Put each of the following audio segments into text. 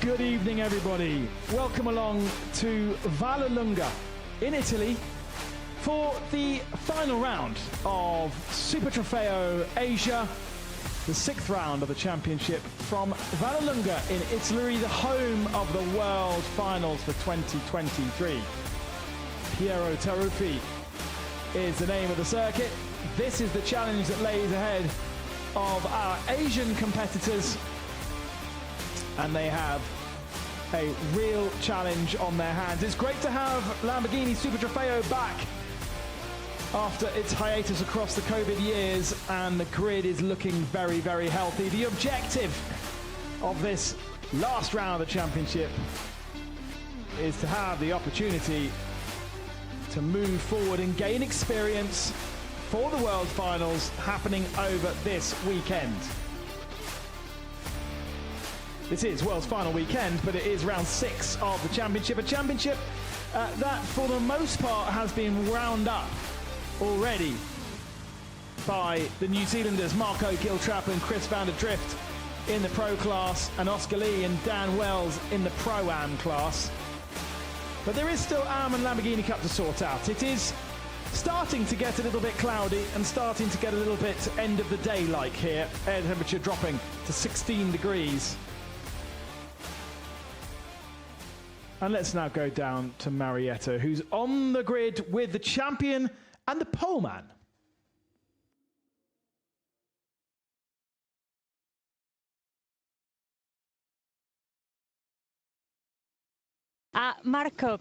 Good evening, everybody. Welcome along to Vallelunga in Italy for the final round of Super Trofeo Asia, the 6th round of the championship from Vallelunga in Italy, the home of the World Finals for 2023. Piero Taruffi is the name of the circuit. This is the challenge that lays ahead of our Asian competitors, and they have a real challenge on their hands. It's great to have Lamborghini Super Trofeo back after its hiatus across the COVID years, and the grid is looking very, very healthy. The objective of this last round of the championship is to have the opportunity to move forward and gain experience for the World Finals happening over this weekend. This is World's final weekend, but it is round 6 of the championship. A championship that, for the most part, has been wound up already by the New Zealanders Marco Giltrap and Chris van der Drift in the Pro class, and Oscar Lee and Dan Wells in the Pro-Am class. But there is still Am and Lamborghini Cup to sort out. It is starting to get a little bit cloudy and starting to get a little bit end of the day like here. Air temperature dropping to 16 degrees. And let's now go down to Marietta, who's on the grid with the champion and the poleman. Marco,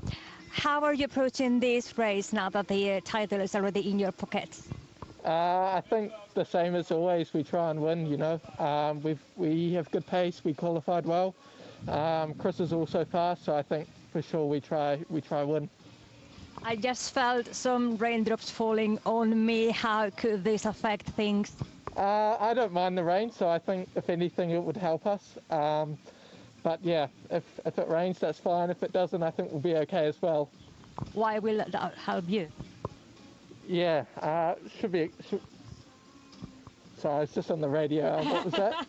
how are you approaching this race now that the title is already in your pockets? I think the same as always. We try and win, you know. We have good pace. We qualified well. Chris is also fast, so I think for sure we try win. I just felt some raindrops falling on me. How could this affect things? I don't mind the rain, so I think if anything it would help us. But yeah, if it rains, that's fine. If it doesn't, I think we'll be okay as well. Why will that help you? Yeah, sorry, it's just on the radio. What was that?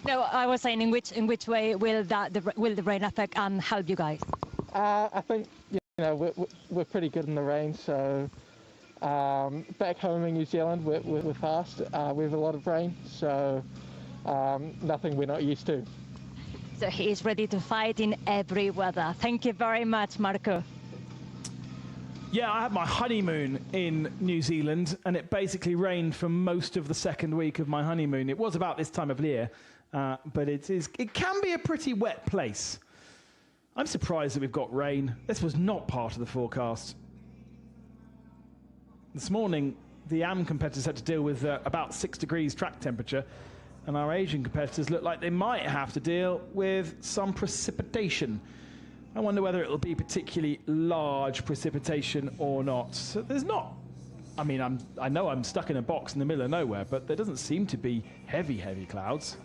No, I was saying in which way will the rain affect and help you guys? I think we're pretty good in the rain. So back home in New Zealand, we're fast. We have a lot of rain, so nothing we're not used to. So he's ready to fight in every weather. Thank you very much, Marco. Yeah, I had my honeymoon in New Zealand, and it basically rained for most of the second week of my honeymoon. It was about this time of year, but it can be a pretty wet place. I'm surprised that we've got rain. This was not part of the forecast. This morning, the AM competitors had to deal with about 6 degrees track temperature, and our Asian competitors look like they might have to deal with some precipitation. I wonder whether it'll be particularly large precipitation or not. So there's not, I mean, I know I'm stuck in a box in the middle of nowhere, but there doesn't seem to be heavy clouds.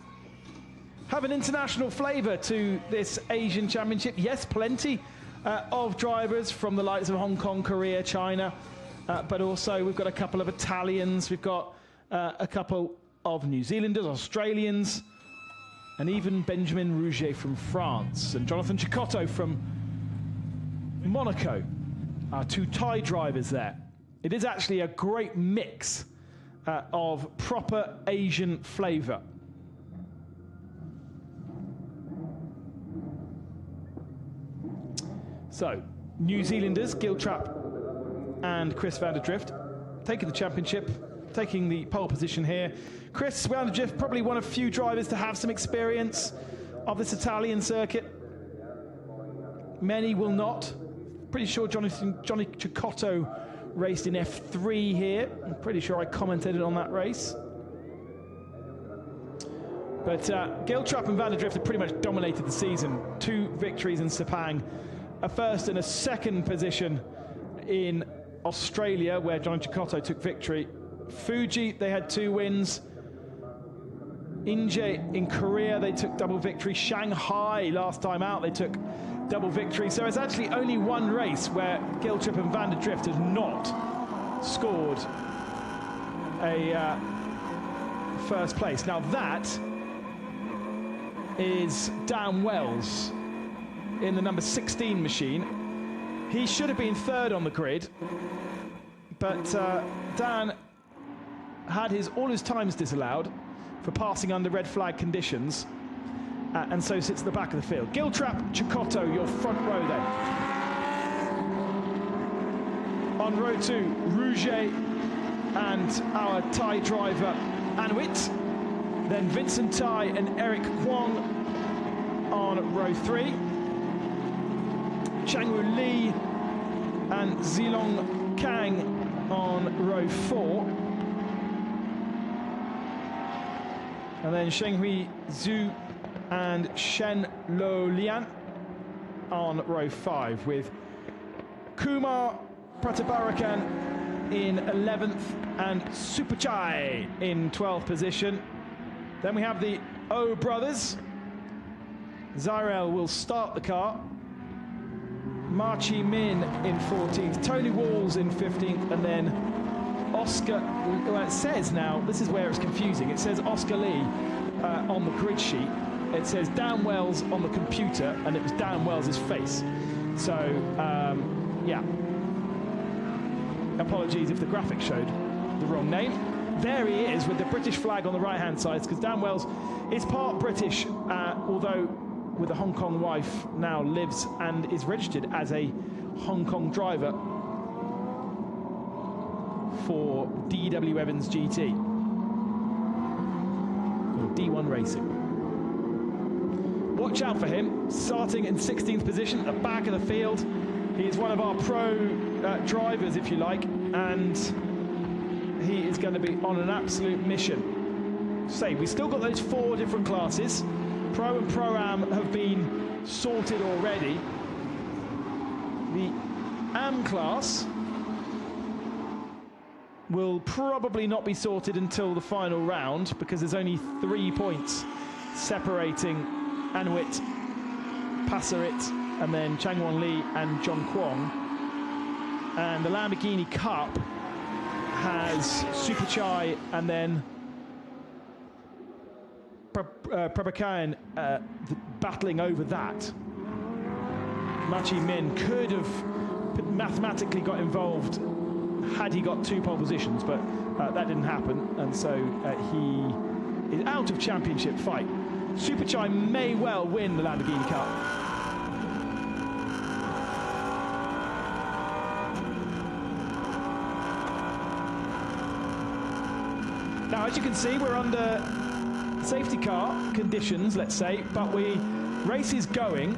Have an international flavour to this Asian championship. Yes, plenty of drivers from the likes of Hong Kong, Korea, China, but also we've got a couple of Italians, we've got a couple of New Zealanders, Australians, and even Benjamin Rouget from France, and Jonathan Cicotto from Monaco, our 2 Thai drivers there. It is actually a great mix of proper Asian flavour. So, New Zealanders, Giltrap and Chris van der Drift, taking the championship, taking the pole position here. Chris van der Drift, probably one of few drivers to have some experience of this Italian circuit. Many will not. Pretty sure Johnny Cicotto raced in F3 here. I'm pretty sure I commented on that race. But Giltrap and van der Drift have pretty much dominated the season. 2 victories in Sepang, a first and a second position in Australia, where Johnny Cicotto took victory. Fuji, they had 2 wins. Inje in Korea, they took double victory. Shanghai, last time out, they took double victory. So it's actually only 1 race where Giltrap and van der Drift has not scored a first place. Now that is Dan Wells in the number 16 machine. He should have been third on the grid, but Dan had all his times disallowed for passing under red flag conditions, and so sits at the back of the field. Giltrap, Cecotto, your front row then. On row 2, Rouget and our Thai driver Anwit. Then Vincent Tai and Eric Kwong on row 3. Changwoo Lee and Zilong Kang on row 4. And then Shenghui Zhu and Shen Lo Lian on row 5, with Kumar Pratibarakan in 11th and Superchai in 12th position. Then we have the O brothers. Zyrel will start the car. Ma Chi Min in 14th, Tony Walls in 15th, and then Oscar, well, it says now, this is where it's confusing, it says Oscar Lee on the grid sheet, it says Dan Wells on the computer, and it was Dan Wells' face. So, yeah. Apologies if the graphic showed the wrong name. There he is with the British flag on the right-hand side, because Dan Wells is part British, although with a Hong Kong wife, now lives and is registered as a Hong Kong driver for DW Evans GT, or D1 Racing. Watch out for him, starting in 16th position at the back of the field. He's one of our pro drivers, if you like, and he is going to be on an absolute mission. Say, we've still got those 4 different classes. Pro and Pro-Am have been sorted already. The Am class will probably not be sorted until the final round, because there's only 3 points separating Anwit, Passerit, and then Changwon Lee and John Kwong. And the Lamborghini Cup has Superchai and then Prabhakaran battling over that. Ma Chi Min could have mathematically got involved had he got 2 pole positions, but that didn't happen, and so he is out of championship fight. Superchai may well win the Lamborghini Cup. Now, as you can see, we're under safety car conditions, let's say, but race is going.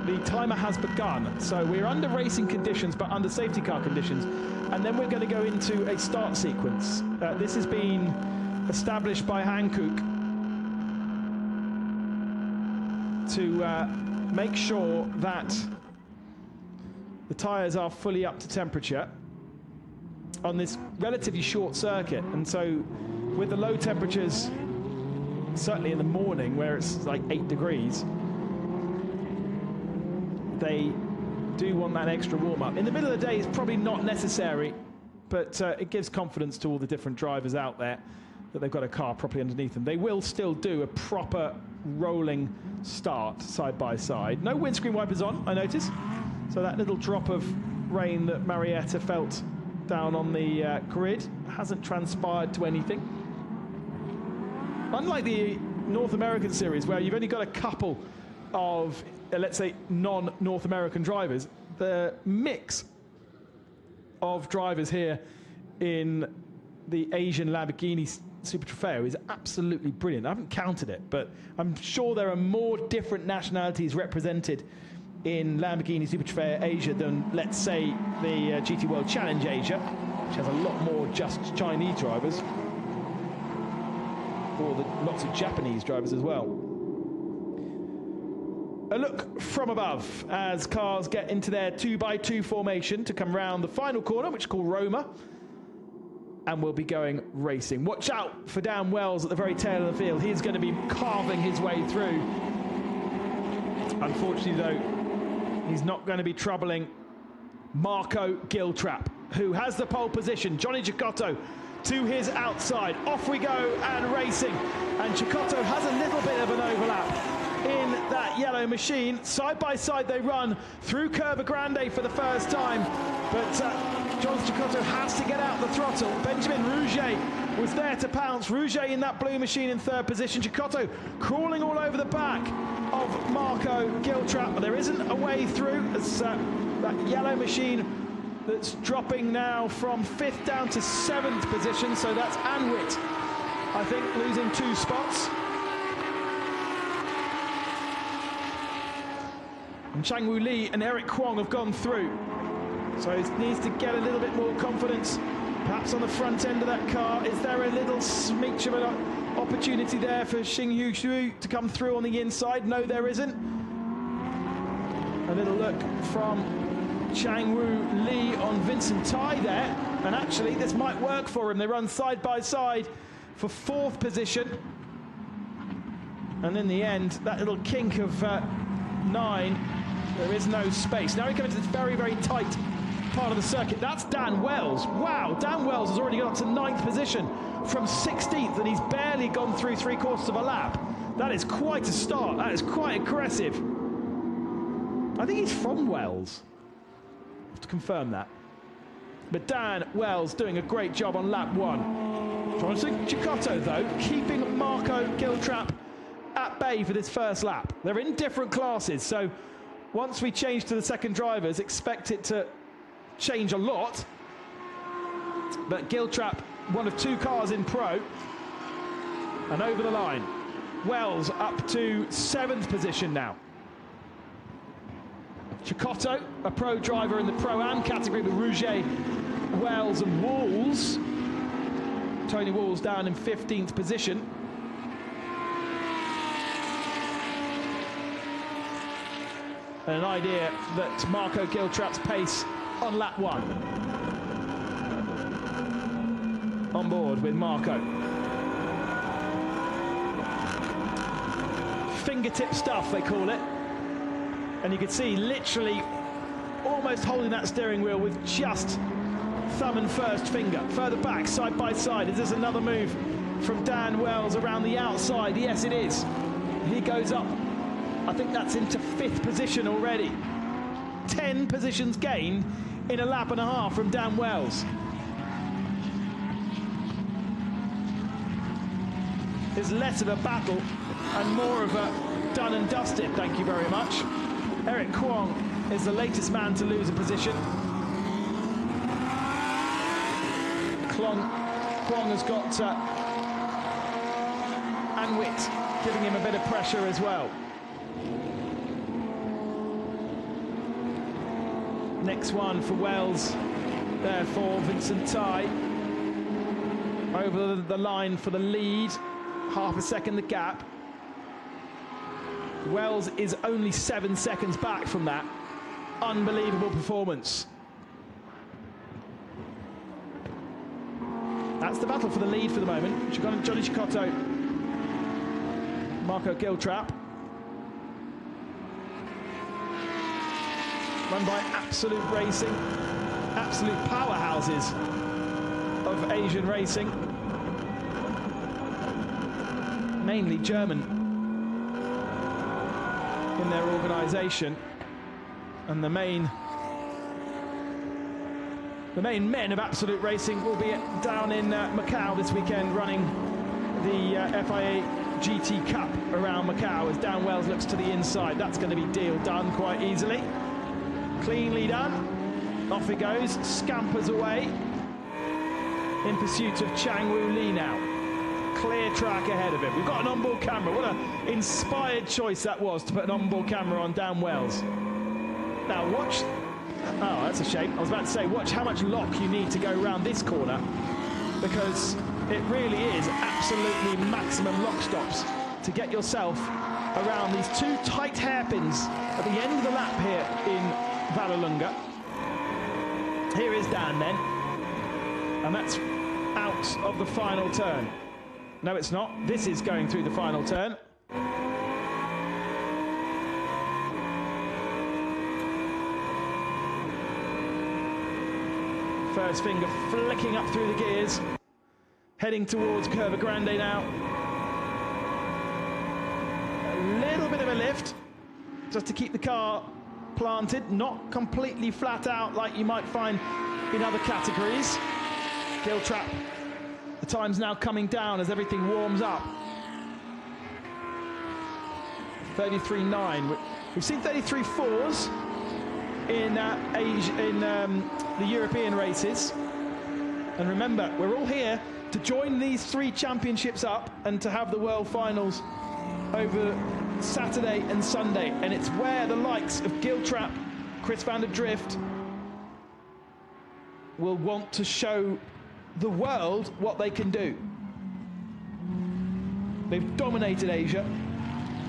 The timer has begun, so we're under racing conditions, but under safety car conditions, and then we're going to go into a start sequence. This has been established by Hankook to make sure that the tyres are fully up to temperature on this relatively short circuit. And so with the low temperatures, certainly in the morning where it's like 8 degrees, they do want that extra warm-up. In the middle of the day, it's probably not necessary, but it gives confidence to all the different drivers out there that they've got a car properly underneath them. They will still do a proper rolling start side by side. No windscreen wipers on, I notice. So that little drop of rain that Marietta felt down on the grid hasn't transpired to anything. Unlike the North American series, where you've only got a couple of, let's say, non-North American drivers, the mix of drivers here in the Asian Lamborghini Super Trofeo is absolutely brilliant. I haven't counted it, but I'm sure there are more different nationalities represented in Lamborghini Super Trofeo Asia than, let's say, the GT World Challenge Asia, which has a lot more just Chinese drivers, or lots of Japanese drivers as well. A look from above as cars get into their 2x2 formation to come round the final corner, which is called Roma, and we'll be going racing. Watch out for Dan Wells at the very tail of the field. He's going to be carving his way through. Unfortunately, though, he's not going to be troubling Marco Giltrap, who has the pole position. Johnny Cecotto to his outside. Off we go and racing. And Cecotto has a little bit of an overlap in that yellow machine. Side by side they run through Curva Grande for the first time, but John Cecotto has to get out the throttle. Benjamin Rouget was there to pounce. Rouget in that blue machine in third position. Cecotto crawling all over the back of Marco Giltrap, but there isn't a way through. As that yellow machine that's dropping now from 5th down to 7th position, so that's Anwit, I think, losing 2 spots. And Changwoo Lee and Eric Kwong have gone through, so he needs to get a little bit more confidence, perhaps on the front end of that car. Is there a little smidge of an opportunity there for Xingyu Xu to come through on the inside? No, there isn't. A little look from Changwoo Lee on Vincent Tai there, and actually this might work for him. They run side by side for 4th position, and in the end, that little kink of 9, there is no space. Now we come into this very, very tight part of the circuit. That's Dan Wells. Wow, Dan Wells has already got up to 9th position from 16th, and he's barely gone through 3/4 of a lap. That is quite a start. That is quite aggressive. I think he's from Wells. I have to confirm that. But Dan Wells doing a great job on lap 1. Jonathan Cecotto, though, keeping Marco Giltrap at bay for this first lap. They're in different classes, so once we change to the second drivers, expect it to change a lot. But Giltrap, one of 2 cars in pro, and over the line. Wells up to 7th position now. Cecotto, a pro driver in the Pro-Am category with Rouget, Wells and Walls. Tony Walls down in 15th position. And an idea that Marco Giltrap's pace on lap 1. On board with Marco. Fingertip stuff, they call it. And you can see literally almost holding that steering wheel with just thumb and first finger. Further back, side by side. Is this another move from Dan Wells around the outside? Yes, it is. He goes up. I think that's into 5th position already. 10 positions gained in a lap and a half from Dan Wells. It's less of a battle and more of a done and dusted, thank you very much. Eric Kwong is the latest man to lose a position. Kwong has got Anwit giving him a bit of pressure as well. Next one for Wells, therefore Vincent Tai. Over the line for the lead, half a second the gap. Wells is only 7 seconds back from that. Unbelievable performance. That's the battle for the lead for the moment. Johnny Cecotto, Marco Giltrap. Run by Absolute Racing, absolute powerhouses of Asian racing. Mainly German in their organisation, and the main men of Absolute Racing will be down in Macau this weekend, running the FIA GT Cup around Macau as Dan Wells looks to the inside. That's going to be deal done quite easily. Cleanly done. Off he goes, scampers away in pursuit of Changwoo Lee now. Clear track ahead of him. We've got an onboard camera. What an inspired choice that was to put an onboard camera on Dan Wells. Now watch. Oh, that's a shame. I was about to say, watch how much lock you need to go around this corner, because it really is absolutely maximum lock stops to get yourself around these 2 tight hairpins at the end of the lap here in Vallelunga. Here is Dan then, and that's out of the final turn. No, it's not. This is going through the final turn. First finger flicking up through the gears, heading towards Curva Grande now. little bit of a lift just to keep the car planted, not completely flat out like you might find in other categories. Giltrap, the time's now coming down as everything warms up. 33.9. We've seen 33.4s in Asia, in the European races. And remember, we're all here to join these 3 championships up and to have the World Finals over Saturday and Sunday. And it's where the likes of Giltrap, Chris van der Drift will want to show the world what they can do. They've dominated Asia,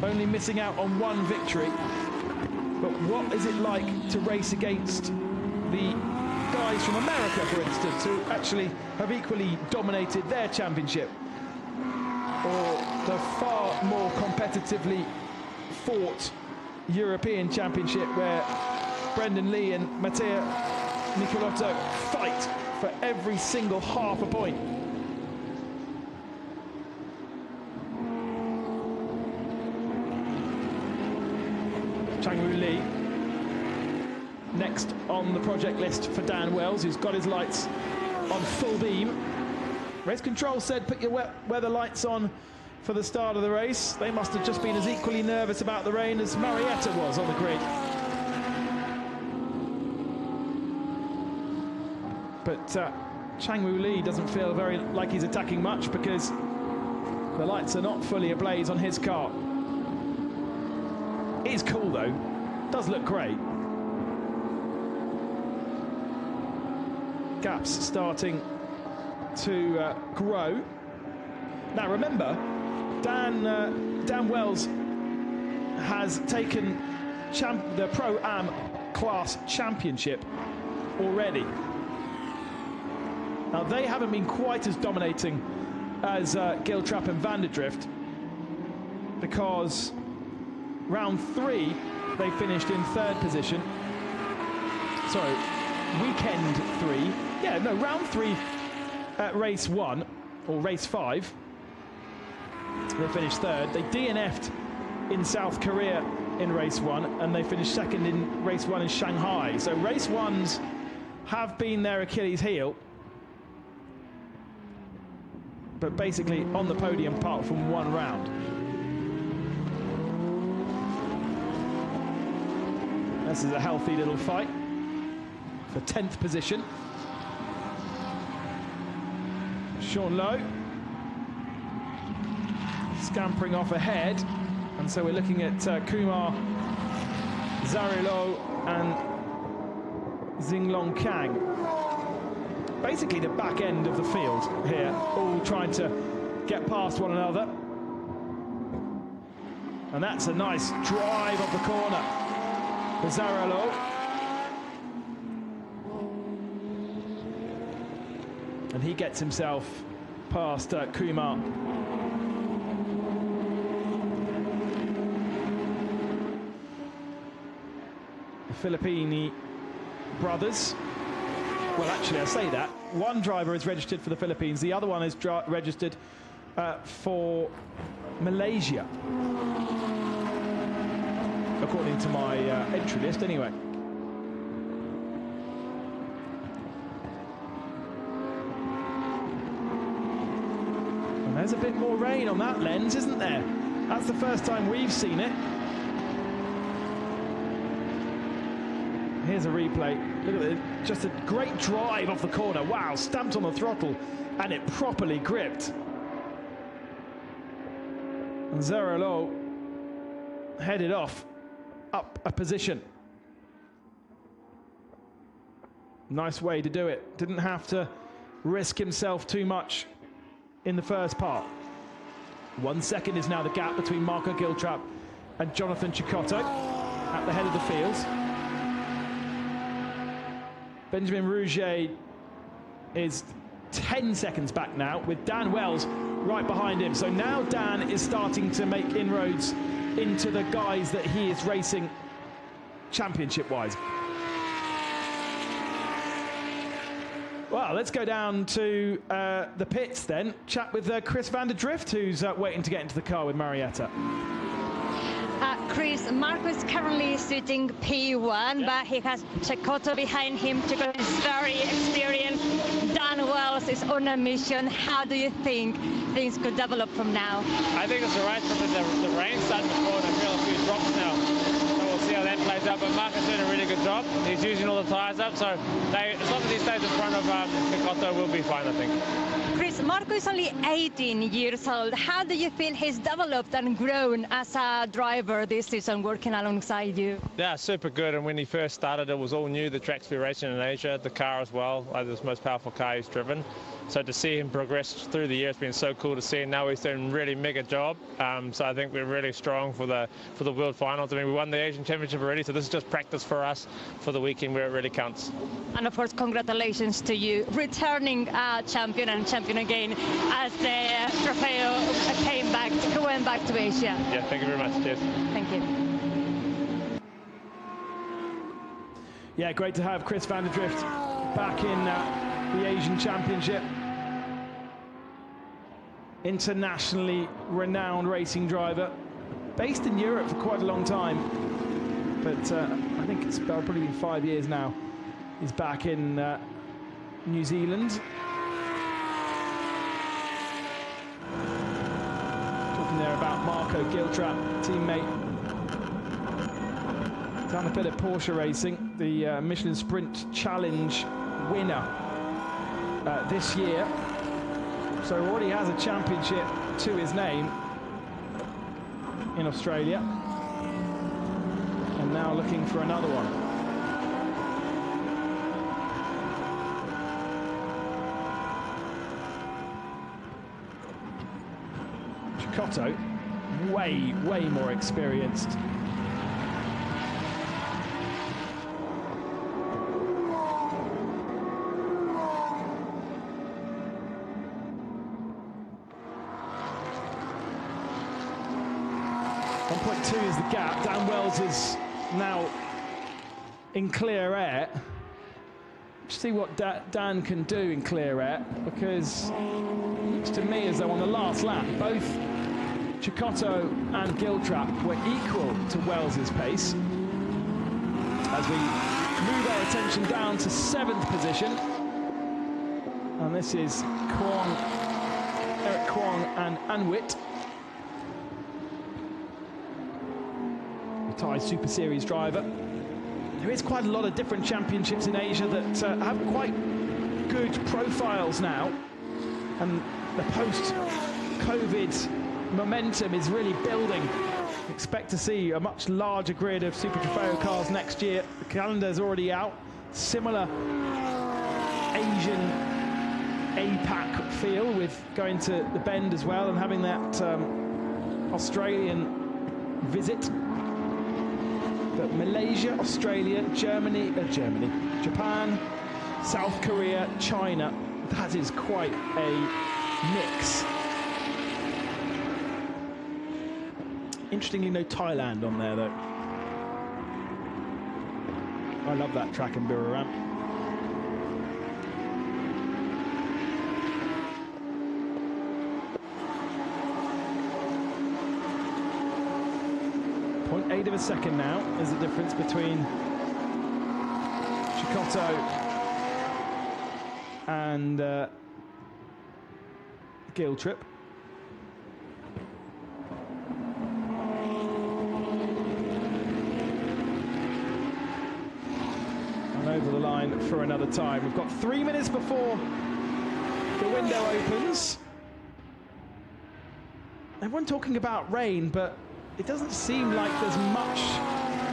only missing out on 1 victory. But what is it like to race against the guys from America, for instance, who actually have equally dominated their championship? Or the far more competitively fought European Championship where Brendan Lee and Mattia Michelotto fight for every single half a point. Changwoo Lee next on the project list for Dan Wells, who's got his lights on full beam. Race control said put your weather lights on for the start of the race. They must have just been as equally nervous about the rain as Marietta was on the grid. But Changwoo Lee doesn't feel very like he's attacking much because the lights are not fully ablaze on his car. It is cool though, does look great. Gaps starting to grow. Now remember, Dan Wells has taken the Pro-Am class championship already. Now they haven't been quite as dominating as Giltrap and van der Drift, because round 3 they finished in 3rd position. Sorry, weekend 3. Yeah, no, round 3 at race 1 or race 5. They finished 3rd. They DNF'd in South Korea in race 1, and they finished 2nd in race 1 in Shanghai. So race 1s have been their Achilles heel, but basically on the podium apart from 1 round. This is a healthy little fight for 10th position. Sean Lowe scampering off ahead, and so we're looking at Kumar, Zarilo and Xinglong Kang. Basically the back end of the field here, all trying to get past one another. And that's a nice drive off the corner for Zarilo. And he gets himself past Kumar. The Filippini brothers. Well, actually, I say that. One driver is registered for the Philippines. The other one is registered for Malaysia, according to my entry list, anyway. And there's a bit more rain on that lens, isn't there? That's the first time we've seen it. Here's a replay. Look at it, just a great drive off the corner. Wow, stamped on the throttle, and it properly gripped. And Zarilo headed off, up a position. Nice way to do it. Didn't have to risk himself too much in the first part. 1 second is now the gap between Marco Giltrap and Jonathan Cicotto at the head of the field. Benjamin Rouget is 10 seconds back now, with Dan Wells right behind him. So now Dan is starting to make inroads into the guys that he is racing championship-wise. Well, let's go down to the pits then. Chat with Chris van der Drift, who's waiting to get into the car with Marietta. Chris, Marco is currently sitting P1, but he has Cecotto behind him. Cecotto is very experienced. Dan Wells is on a mission. How do you think things could develop from now? I think it's a race because the rain's starting to fall and I feel a few drops now. So we'll see how that plays out. But Marco's doing a really good job. He's using all the tyres up, so as long as he stays in front of Cecotto, we'll be fine, I think. Chris, Marco is only 18 years old. How do you feel he's developed and grown as a driver this season, working alongside you? Yeah, super good. And when he first started, it was all new, the tracks we're racing in Asia, the car as well, the most powerful car he's driven. So to see him progress through the year, it's been so cool to see. And now he's doing a really mega job. So I think we're really strong for the World Finals. I mean, we won the Asian Championship already, so this is just practice for us for the weekend where it really counts. And of course, congratulations to you, returning champion and champion again as the Trofeo went back to Asia. Yeah, thank you very much. Cheers. Thank you. Yeah, great to have Chris van der Drift back in the Asian Championship. Internationally renowned racing driver, based in Europe for quite a long time, but I think it's probably been 5 years now. He's back in New Zealand. Talking there about Marco Giltrap, teammate. Done a bit of Porsche racing, the Michelin Sprint Challenge winner this year. So already has a championship to his name in Australia. And now looking for another one. Cecotto, way more experienced. .2 is the gap. Dan Wells is now in clear air. See what Dan can do in clear air, because it looks to me as though on the last lap both Cecotto and Giltrap were equal to Wells's pace. As we move our attention down to 7th position, and this is Eric Kwong and Anwit, Thai Super Series driver. There is quite a lot of different championships in Asia that have quite good profiles now, and the post-COVID momentum is really building. Expect to see a much larger grid of Super Trofeo cars next year. The calendar's already out. Similar Asian APAC feel, with going to the Bend as well and having that Australian visit. But Malaysia, Australia, Germany, Japan, South Korea, China, that is quite a mix. Interestingly, no Thailand on there though. I love that track in Buriram. .8 of a second now is the difference between Cecotto and Giltrap. And over the line for another time. We've got 3 minutes before the window opens. Everyone talking about rain, but it doesn't seem like there's much.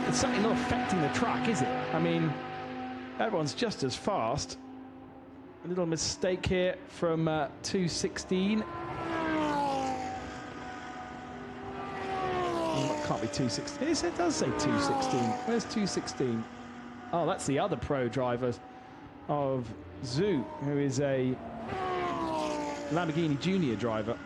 It's certainly not affecting the track, is it? I mean, everyone's just as fast. A little mistake here from 216. Can't be 216. Yes, it does say 216. Where's 216? Oh, that's the other pro driver of Zhu, who is a Lamborghini Junior driver.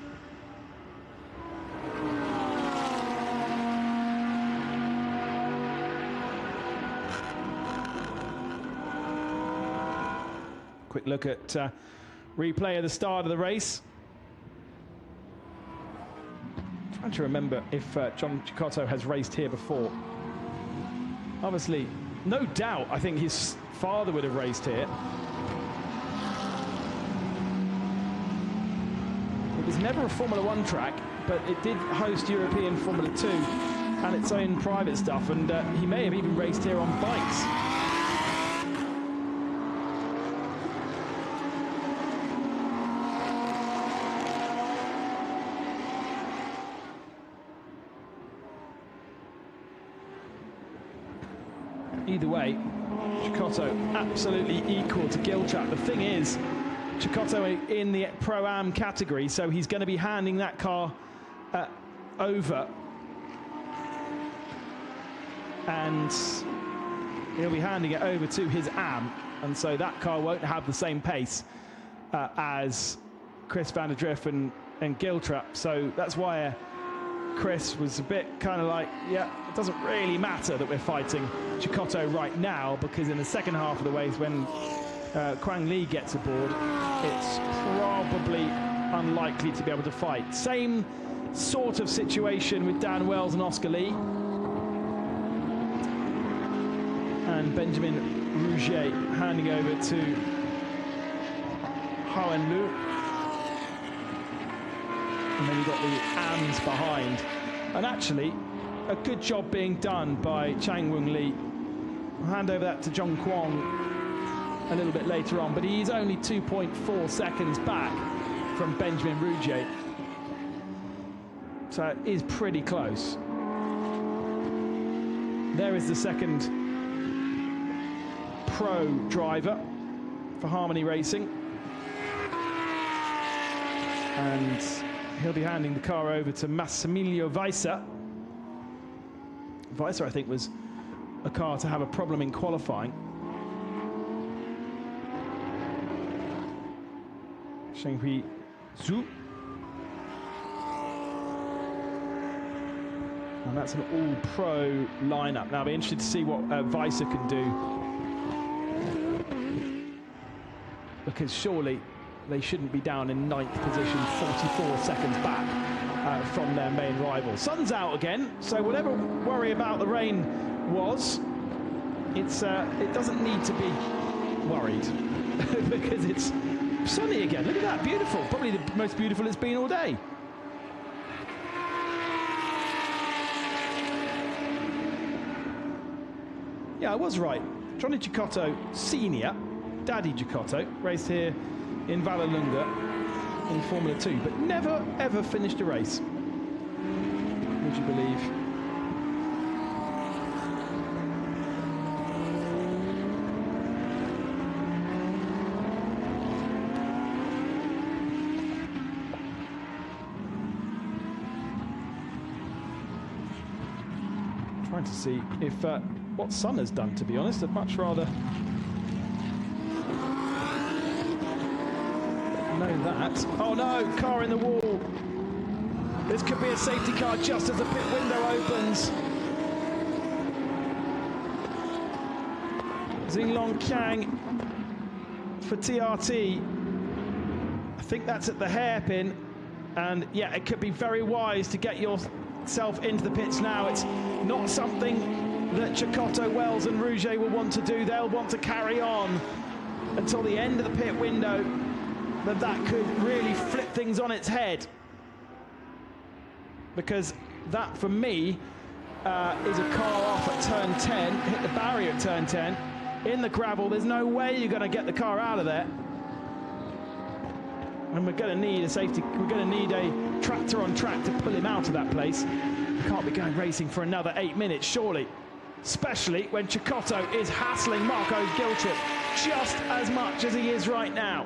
Quick look at replay of the start of the race. trying to remember if John Cecotto has raced here before. Obviously, no doubt, I think his father would have raced here. It was never a Formula 1 track, but it did host European Formula 2 and its own private stuff, and he may have even raced here on bikes. Either way, Cecotto absolutely equal to Giltrap. The thing is, Cecotto in the Pro-Am category, so he's going to be handing that car over. And he'll be handing it over to his Am, and so that car won't have the same pace as Chris van der Drift and Giltrap. So that's why Chris was a bit kind of like, yeah, it doesn't really matter that we're fighting Cecotto right now, because in the second half of the race, when Quang Li gets aboard, it's probably unlikely to be able to fight. Same sort of situation with Dan Wells and Oscar Lee. And Benjamin Rouget handing over to Hoan Lu. And then you've got the Ams behind. And actually, a good job being done by Chang Wung Lee. I'll hand over that to Zhong Kwong a little bit later on, but he's only 2.4 seconds back from Benjamin Rouget. So it is pretty close. There is the second pro driver for Harmony Racing. And he'll be handing the car over to Massimiliano Weisser. Weisser, I think, was a car to have a problem in qualifying. Shenghui Zhu. And that's an all-pro lineup. Now, I'll be interested to see what Weisser can do, because surely they shouldn't be down in 9th position, 44 seconds back from their main rival. Sun's out again, so whatever worry about the rain was, it doesn't need to be worried because it's sunny again. Look at that, beautiful. Probably the most beautiful it's been all day. Yeah, I was right. Johnny Cecotto Senior, Daddy Cecotto, raced here in Vallelunga in Formula 2, but never ever finished a race. Would you believe? Trying to see if what Sun has done, to be honest. I'd much rather know that. Oh no, car in the wall. This could be a safety car just as the pit window opens. Xinglong Qiang for TRT. I think that's at the hairpin. And yeah, it could be very wise to get yourself into the pits now. It's not something that Cecotto, Wells and Rouget will want to do. They'll want to carry on until the end of the pit window. But that could really flip things on its head, because that, for me, is a car off at turn 10, hit the barrier at turn 10, in the gravel. There's no way you're going to get the car out of there. And we're going to need a safety, we're going to need a tractor on track to pull him out of that place. We can't be going racing for another 8 minutes, surely. Especially when Cecotto is hassling Marco Giltrap just as much as he is right now.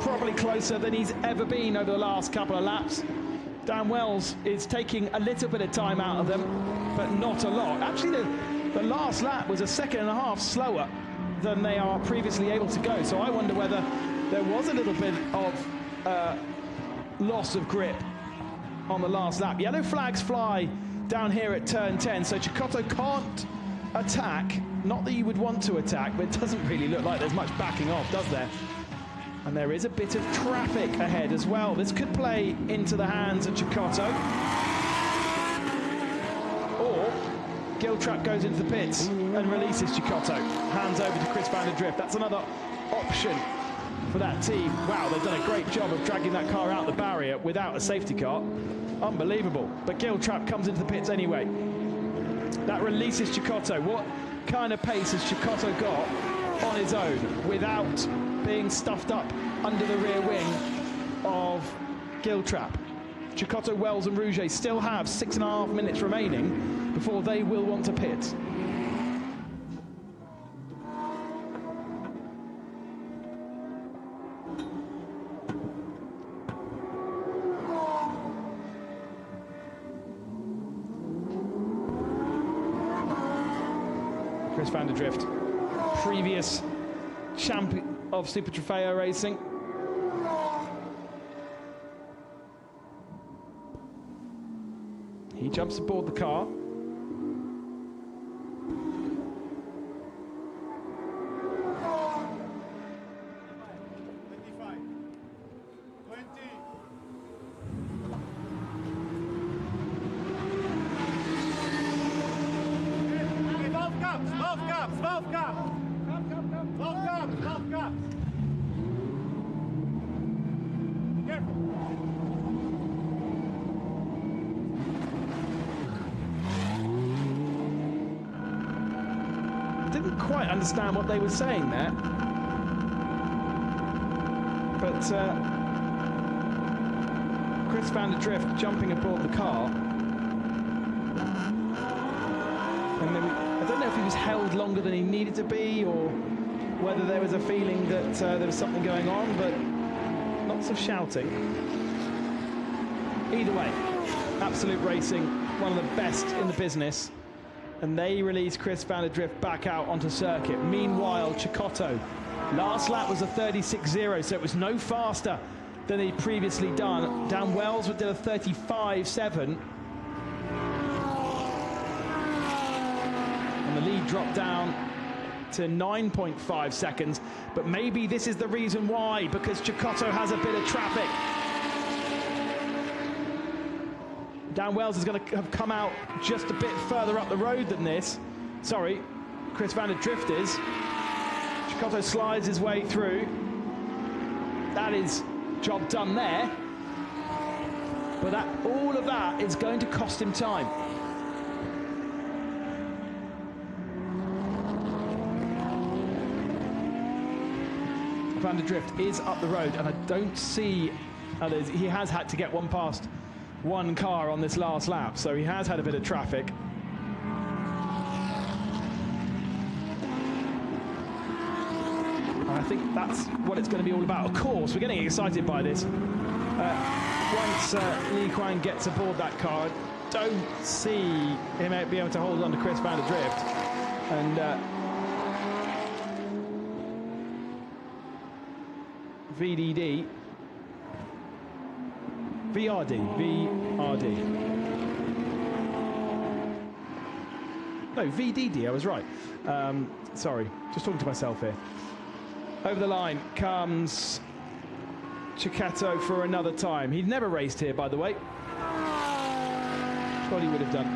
Probably closer than he's ever been over the last couple of laps. Dan Wells is taking a little bit of time out of them, but not a lot. Actually, the last lap was a second and a half slower than they are previously able to go. So I wonder whether there was a little bit of loss of grip on the last lap. Yellow flags fly down here at turn 10, so Cecotto can't attack Not that you would want to attack, but it doesn't really look like there's much backing off, does there? And there is a bit of traffic ahead as well. This could play into the hands of Cecotto. Or Giltrap goes into the pits and releases Cecotto. Hands over to Chris van der Drift. That's another option for that team. Wow, they've done a great job of dragging that car out the barrier without a safety car. Unbelievable. But Giltrap comes into the pits anyway. That releases Cecotto. What kind of pace has Cecotto got on his own without being stuffed up under the rear wing of Giltrap? Cecotto, Wells and Rouget still have 6.5 minutes remaining before they will want to pit. Chris van der Drift, previous champion of Super Trofeo racing. He jumps aboard the car. Didn't quite understand what they were saying there, but Chris van der Drift jumping aboard the car, and then I don't know if he was held longer than he needed to be, or whether there was a feeling that there was something going on, but lots of shouting. Either way, Absolute Racing, one of the best in the business. And they release Chris van der Drift back out onto circuit. Meanwhile, Cecotto, last lap was a 36.0, so it was no faster than he'd previously done. Dan Wells did a 35.7. And the lead dropped down to 9.5 seconds. But maybe this is the reason why, because Cecotto has a bit of traffic. Dan Wells is going to have come out just a bit further up the road than this. Sorry, Chris van der Drift is. Cecotto slides his way through. That is job done there. But all of that is going to cost him time. Van der Drift is up the road, and I don't see others. He has had to get one past one car on this last lap, so he has had a bit of traffic. And I think that's what it's going to be all about. Of course, we're getting excited by this. Once Lee Kwang gets aboard that car, I don't see him be able to hold on to Chris van der Drift. And VRD. No, VDD, I was right. Sorry, just talking to myself here. Over the line comes Cecotto for another time. He'd never raced here, by the way. Thought he would have done.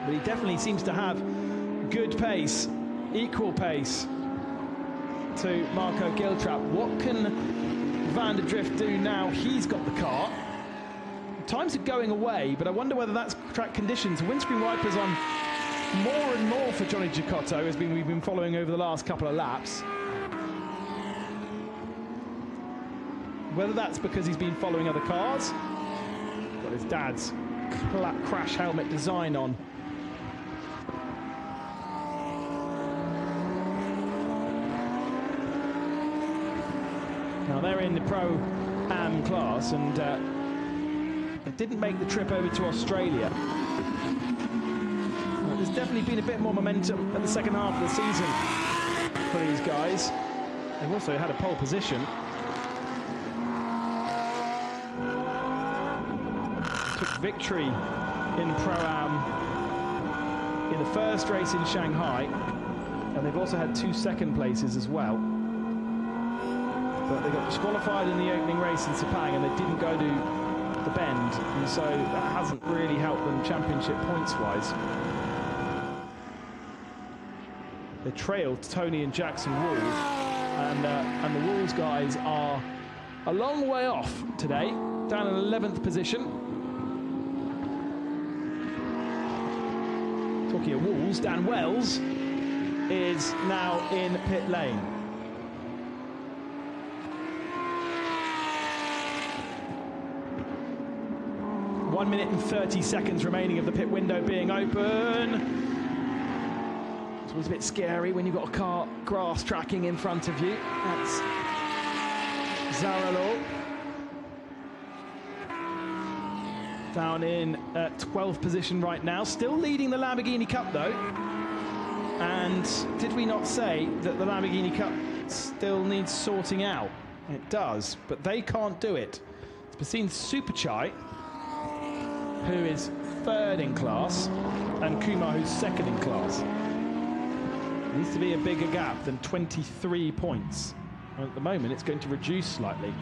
But he definitely seems to have good pace, equal pace to Marco Giltrap. What can Van der Drift do now? He's got the car. Times are going away, but I wonder whether that's track conditions. Windscreen wipers on more and more for Johnny Cecotto, as we've been following over the last couple of laps. Whether that's because he's been following other cars, got his dad's crash helmet design on. Now they're in the Pro-Am class, and they didn't make the trip over to Australia. Well, there's definitely been a bit more momentum at the second half of the season for these guys. They've also had a pole position. Took victory in Pro-Am in the the first race in Shanghai, and they've also had 2 second places as well. But they got disqualified in the opening race in Sepang, and they didn't go to the Bend, and so that hasn't really helped them championship points-wise. They trailed Tony and Jackson Wall, and the Walls guys are a long way off today, down in 11th position. Talking of Walls, Dan Wells is now in pit lane. One minute and 30 seconds remaining of the pit window being open. It's always a bit scary when you've got a car grass tracking in front of you. That's Zaralo. Down in 12th position right now, still leading the Lamborghini Cup though. And did we not say that the Lamborghini Cup still needs sorting out? It does, but they can't do it. It's Basin Superchai, who is 3rd in class, and Kumar, who's 2nd in class. It needs to be a bigger gap than 23 points. And at the moment, it's going to reduce slightly.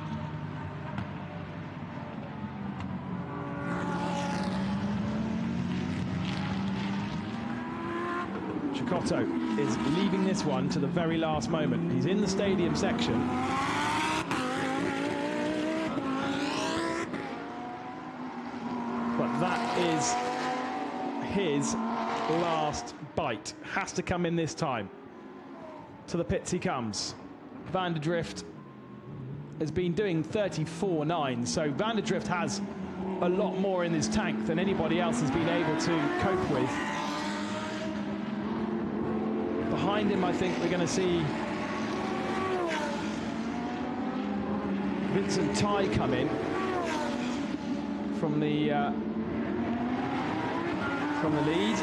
Chicotto is leaving this one to the very last moment. He's in the stadium section. But that is his last bite. Has to come in this time. To the pits he comes. Van der Drift has been doing 34.9, so Van der Drift has a lot more in his tank than anybody else has been able to cope with. Behind him, I think we're going to see Vincent Tai come in from the lead,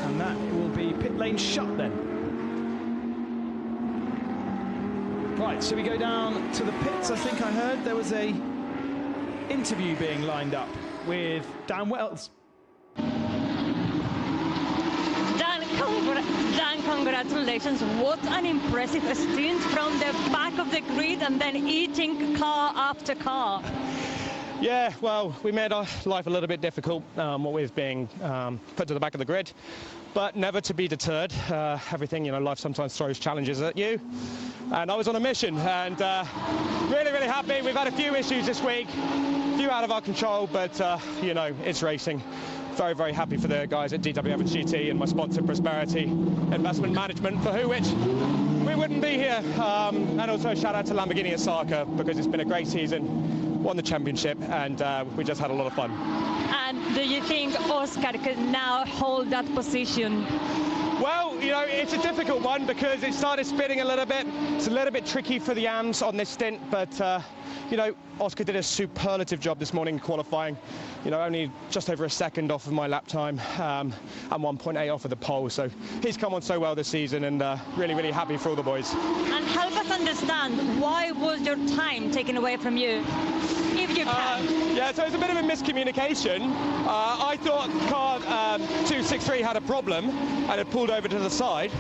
and that will be pit lane shut then. Right, so we go down to the pits. I think I heard there was a interview being lined up with Dan Wells. Dan, congratulations. What an impressive stint from the back of the grid and then eating car after car. Yeah, well, we made our life a little bit difficult with being put to the back of the grid, but never to be deterred. Everything, you know, life sometimes throws challenges at you. And I was on a mission, and really, really happy. We've had a few issues this week, a few out of our control, but, you know, it's racing. Very, very happy for the guys at DWF and GT and my sponsor, Prosperity Investment Management, for which we wouldn't be here. And also shout out to Lamborghini Osaka, because it's been a great season, won the championship, and we just had a lot of fun. And do you think Oscar could now hold that position? Well, you know, it's a difficult one because it started spinning a little bit. It's a little bit tricky for the AMs on this stint, but, you know, Oscar did a superlative job this morning qualifying. You know, only just over a second off of my lap time and 1.8 off of the pole. So he's come on so well this season, and really, really happy for all the boys. And help us understand, why was your time taken away from you, if you can? Yeah, so it's a bit of a miscommunication. I thought car 263 had a problem and had pulled over to the side.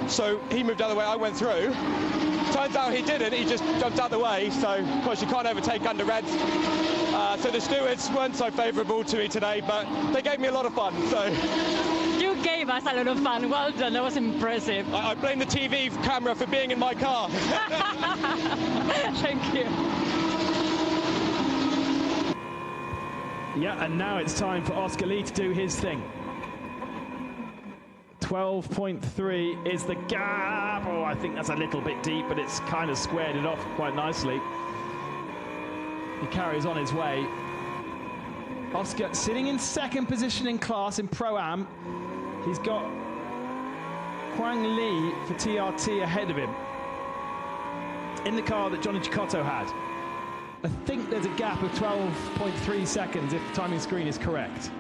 So he moved out of the way, I went through. Turns out he didn't, he just jumped out the way. So, of course, you can't overtake under reds. So the stewards weren't so favourable to me today, but they gave me a lot of fun. So you gave us a lot of fun. Well done. That was impressive. I blame the TV camera for being in my car. Thank you. Yeah, and now it's time for Oscar Lee to do his thing. 12.3 is the gap. Oh, I think that's a little bit deep, but it's kind of squared it off quite nicely. He carries on his way. Oscar sitting in 2nd position in class in Pro-Am. He's got Kwang Lee for TRT ahead of him in the car that Johnny Chicotto had. I think there's a gap of 12.3 seconds if the timing screen is correct.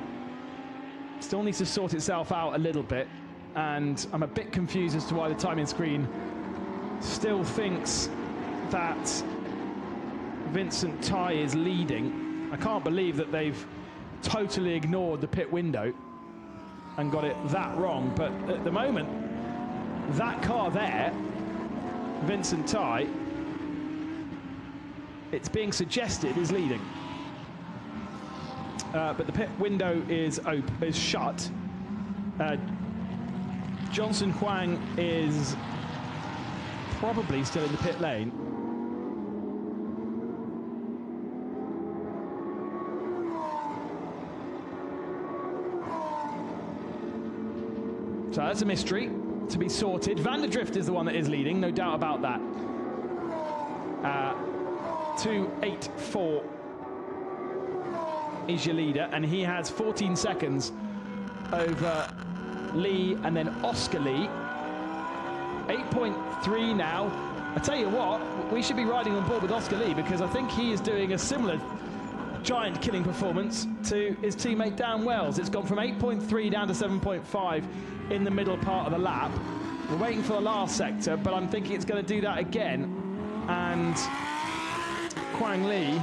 Still needs to sort itself out a little bit, and I'm a bit confused as to why the timing screen still thinks that Vincent Tai is leading. I can't believe that they've totally ignored the pit window. and got it that wrong. But at the moment, that car there, Vincent Tai, it's being suggested is leading. But the pit window is shut. Johnson Huang is probably still in the pit lane. So that's a mystery to be sorted. Van der Drift is the one that is leading, no doubt about that. 2:84 is your leader, and he has 14 seconds over Lee and then Oscar Lee. 8.3 now. I tell you what, we should be riding on board with Oscar Lee, because I think he is doing a similar giant killing performance to his teammate Dan Wells. It's gone from 8.3 down to 7.5 in the middle part of the lap. We're waiting for the last sector, but I'm thinking it's going to do that again. And Huang Li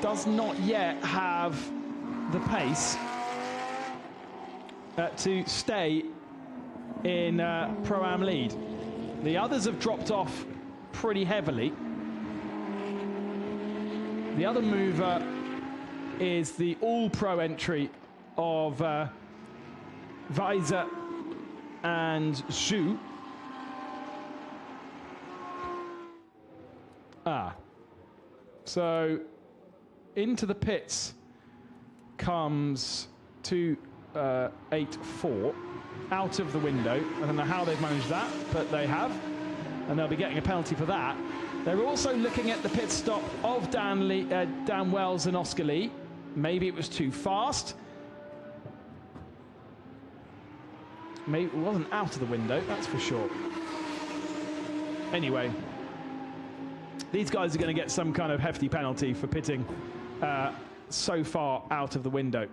does not yet have the pace to stay in Pro-Am lead. The others have dropped off pretty heavily. The other mover is the all-pro entry of Weiser and Zhu. So into the pits comes 2:84 out of the window. I don't know how they've managed that, but they have, and they'll be getting a penalty for that. They're also looking at the pit stop of Dan Wells and Oscar Lee. Maybe it was too fast. Maybe it wasn't out of the window, that's for sure. Anyway, these guys are going to get some kind of hefty penalty for pitting so far out of the window.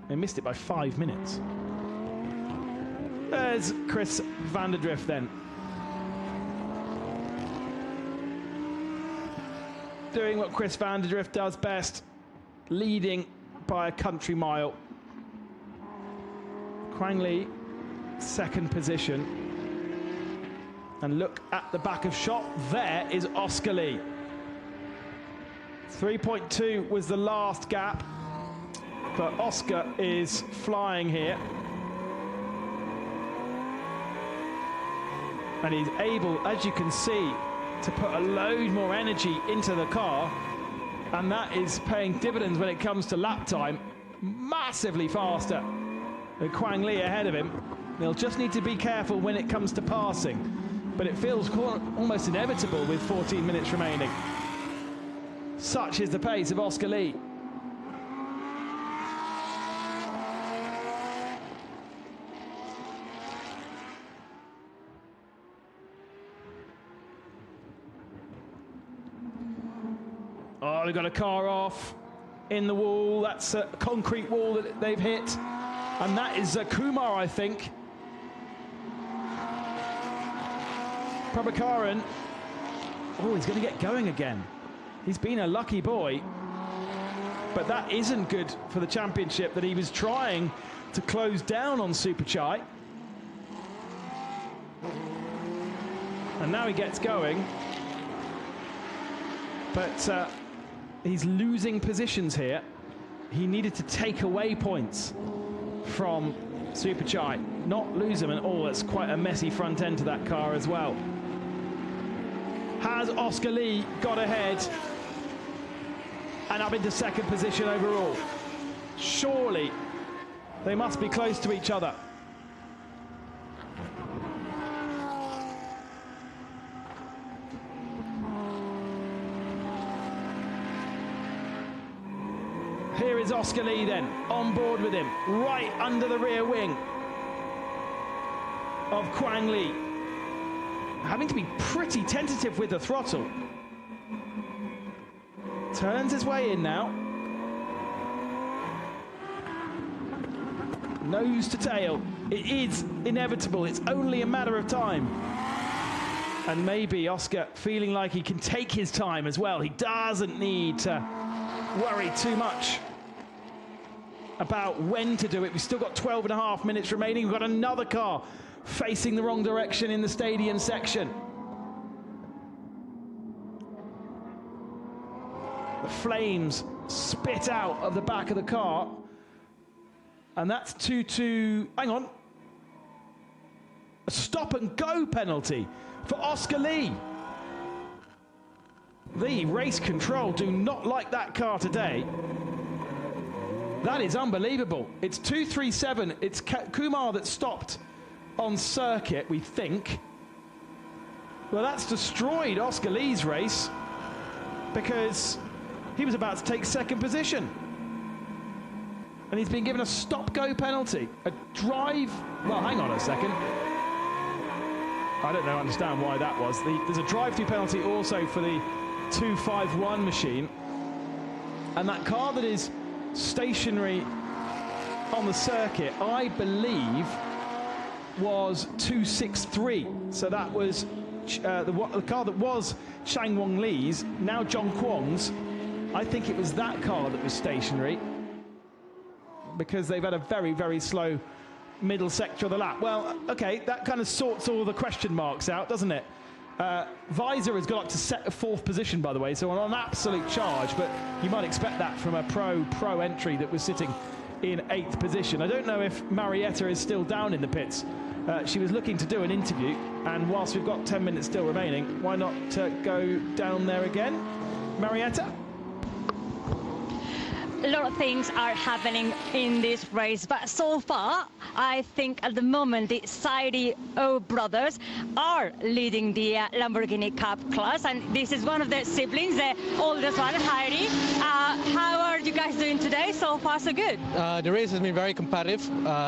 They missed it by 5 minutes. There's Chris van der Drift then. Doing what Chris van der Drift does best, leading by a country mile. Huang Li, second position. And look at the back of shot, there is Oscar Lee. 3.2 was the last gap, but Oscar is flying here. And he's able, as you can see, to put a load more energy into the car, and that is paying dividends when it comes to lap time. Massively faster than Huang Li ahead of him. They'll just need to be careful when it comes to passing, but it feels almost inevitable with 14 minutes remaining. Such is the pace of Oscar Lee. Oh, they've got a car off in the wall. That's a concrete wall that they've hit. And that is Kumar, I think. Prabhakaran. Oh, he's going to get going again. He's been a lucky boy. But that isn't good for the championship that he was trying to close down on Superchai. And now he gets going. But he's losing positions here. He needed to take away points from Superchai, not lose them at all. It's quite a messy front end to that car as well. Has Oscar Lee got ahead and up into second position overall? Surely they must be close to each other. Here is Oscar Lee then, on board with him, right under the rear wing of Huang Li. Having to be pretty tentative with the throttle. Turns his way in now. Nose to tail. It is inevitable, it's only a matter of time. And maybe Oscar feeling like he can take his time as well. He doesn't need to worry too much about when to do it. We've still got 12.5 minutes remaining. We've got another car facing the wrong direction in the stadium section. The flames spit out of the back of the car. And that's 2-2, hang on. A stop and go penalty for Oscar Lee. The race control do not like that car today. That is unbelievable. It's 2-3-7. It's Kumar that stopped on circuit, we think. Well, that's destroyed Oscar Lee's race because he was about to take second position. And he's been given a stop-go penalty. A drive, well, hang on a second. I don't understand why that was. There's a drive-through penalty also for the 251 machine. And that car that is stationary on the circuit, I believe, was 263. So that was the car that was Chang Wong Lee's, now John Kwong's. I think it was that car that was stationary because they've had a very, very slow middle sector of the lap. Well, okay, that kind of sorts all the question marks out, doesn't it? Visor has got up to fourth position, by the way, so on an absolute charge, but you might expect that from a pro entry that was sitting in 8th position. I don't know if Marietta is still down in the pits. She was looking to do an interview, and whilst we've got 10 minutes still remaining, why not go down there again? Marietta? A lot of things are happening in this race, but so far, I think at the moment the Saidi O brothers are leading the Lamborghini Cup class, and this is one of the siblings, the oldest one, Heidi. How are you guys doing today? So far, so good. The race has been very competitive.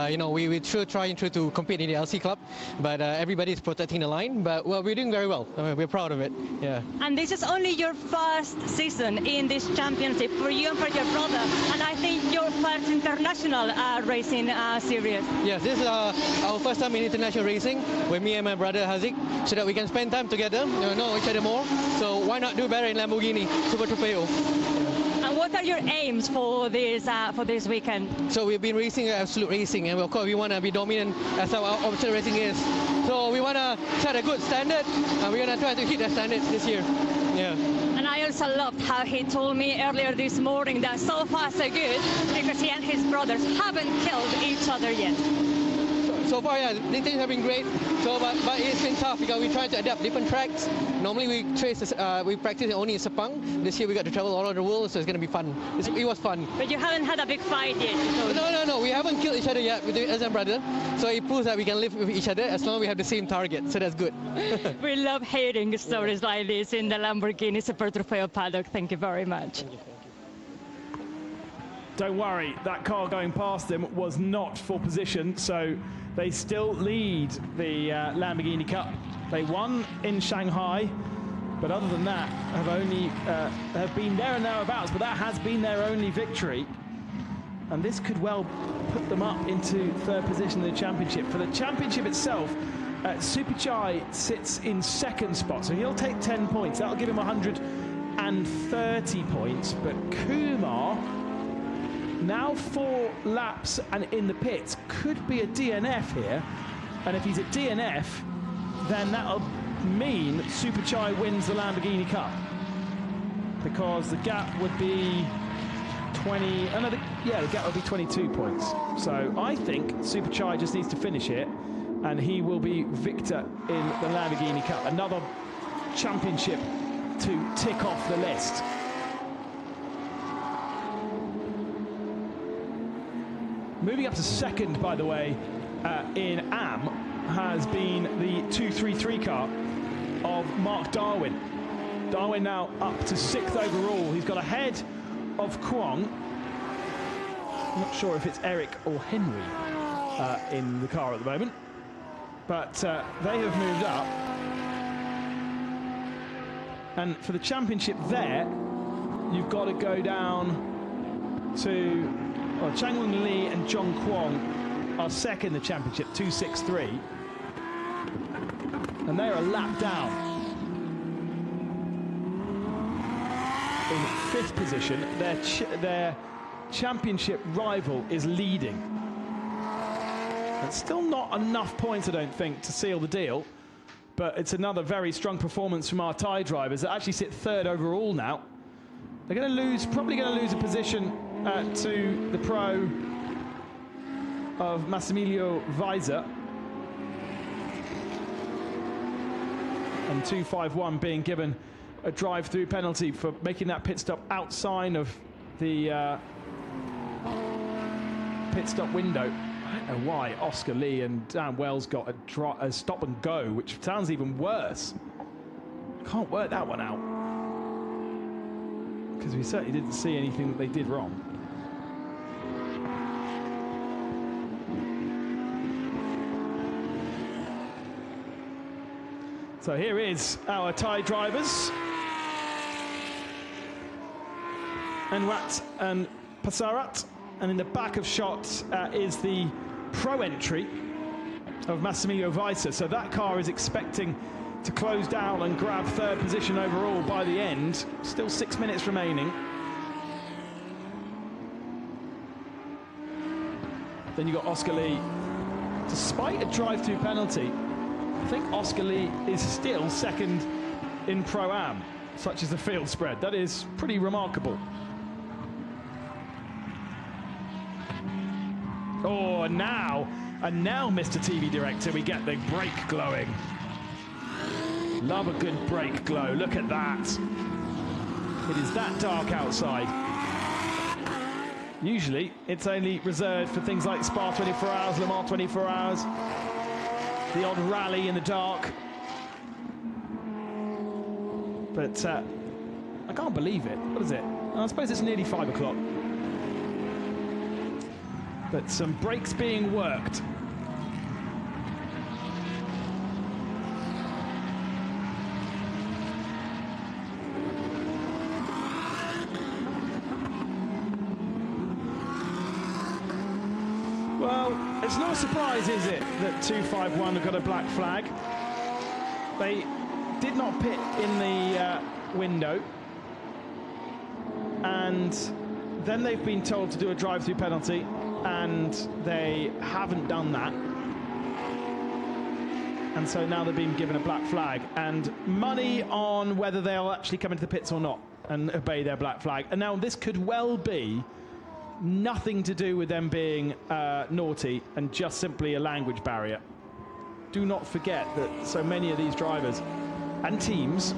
You know, we should try to compete in the LC Club, but everybody is protecting the line. But well, we're doing very well. I mean, we're proud of it. Yeah. And this is only your first season in this championship for you and for your brother. And I think your first international racing series. Yes, this is our first time in international racing with me and my brother Haziq, so that we can spend time together, know each other more. So why not do better in Lamborghini Super Trofeo? And what are your aims for this weekend? So we've been racing absolute racing, and of course we want to be dominant as our obstacle racing is. So we want to set a good standard, and we're going to try to hit that standard this year. Yeah. And I also loved how he told me earlier this morning that so far so good because he and his brothers haven't killed each other yet. So far, yeah, the things have been great. So, but it's been tough because we try to adapt different tracks. Normally we practice only in Sepang. This year we got to travel all over the world, so it's going to be fun. It was fun. But you haven't had a big fight yet. No, we haven't killed each other yet with as a brother. So it proves that we can live with each other as long as we have the same target. So that's good. We love hearing stories like this in the Lamborghini Super Trofeo paddock. Thank you very much. Thank you. Don't worry, that car going past them was not for position, so they still lead the Lamborghini Cup. They won in Shanghai, but other than that, have been there and thereabouts, but that has been their only victory. And this could well put them up into third position in the championship. For the championship itself, Superchai sits in second spot, so he'll take 10 points. That'll give him 130 points, but Kumar, now 4 laps and in the pits, could be a DNF here. And if he's a DNF, then that'll mean Superchai wins the Lamborghini Cup, because the gap would be 20, the gap would be 22 points. So I think Superchai just needs to finish it, and he will be victor in the Lamborghini Cup. Another championship to tick off the list. Moving up to second, by the way, in AM has been the 233 car of Mark Darwin. Darwin now up to 6th overall. He's got ahead of Kwong. I'm not sure if it's Eric or Henry in the car at the moment, but they have moved up. And for the championship there, you've got to go down to... Well, Chang Won Lee and John Kwong are second in the championship, 263. And they're a lap down. In 5th position, their championship rival is leading. It's still not enough points, I don't think, to seal the deal, but it's another very strong performance from our Thai drivers that actually sit third overall now. They're going to lose, probably going to lose a position to the pro of Massimilio Weiser. And 251 being given a drive-through penalty for making that pit stop outside of the pit stop window. I don't know why Oscar Lee and Dan Wells got a stop and go, which sounds even worse. Can't work that one out, because we certainly didn't see anything that they did wrong. So here is our Thai drivers. Anwat and Pasarat. And in the back of shot is the pro entry of Massimilio Weiser. So that car is expecting to close down and grab third position overall by the end. Still 6 minutes remaining. Then you got Oscar Lee. Despite a drive-through penalty, I think Oscar Lee is still second in Pro-Am, such as the field spread. That is pretty remarkable. Oh, and now, Mr. TV Director, we get the brake glowing. Love a good brake glow. Look at that. It is that dark outside. Usually, it's only reserved for things like Spa 24 Hours, Le Mans 24 Hours, the odd rally in the dark. But I can't believe it. What is it? I suppose it's nearly 5 o'clock. But some brakes being worked. Well, it's no surprise, is it, that 251 have got a black flag. They did not pit in the window, and then they've been told to do a drive-through penalty, and they haven't done that. And so now they're being given a black flag, and money on whether they'll actually come into the pits or not and obey their black flag. And now this could well be nothing to do with them being naughty and just simply a language barrier. Do not forget that so many of these drivers and teams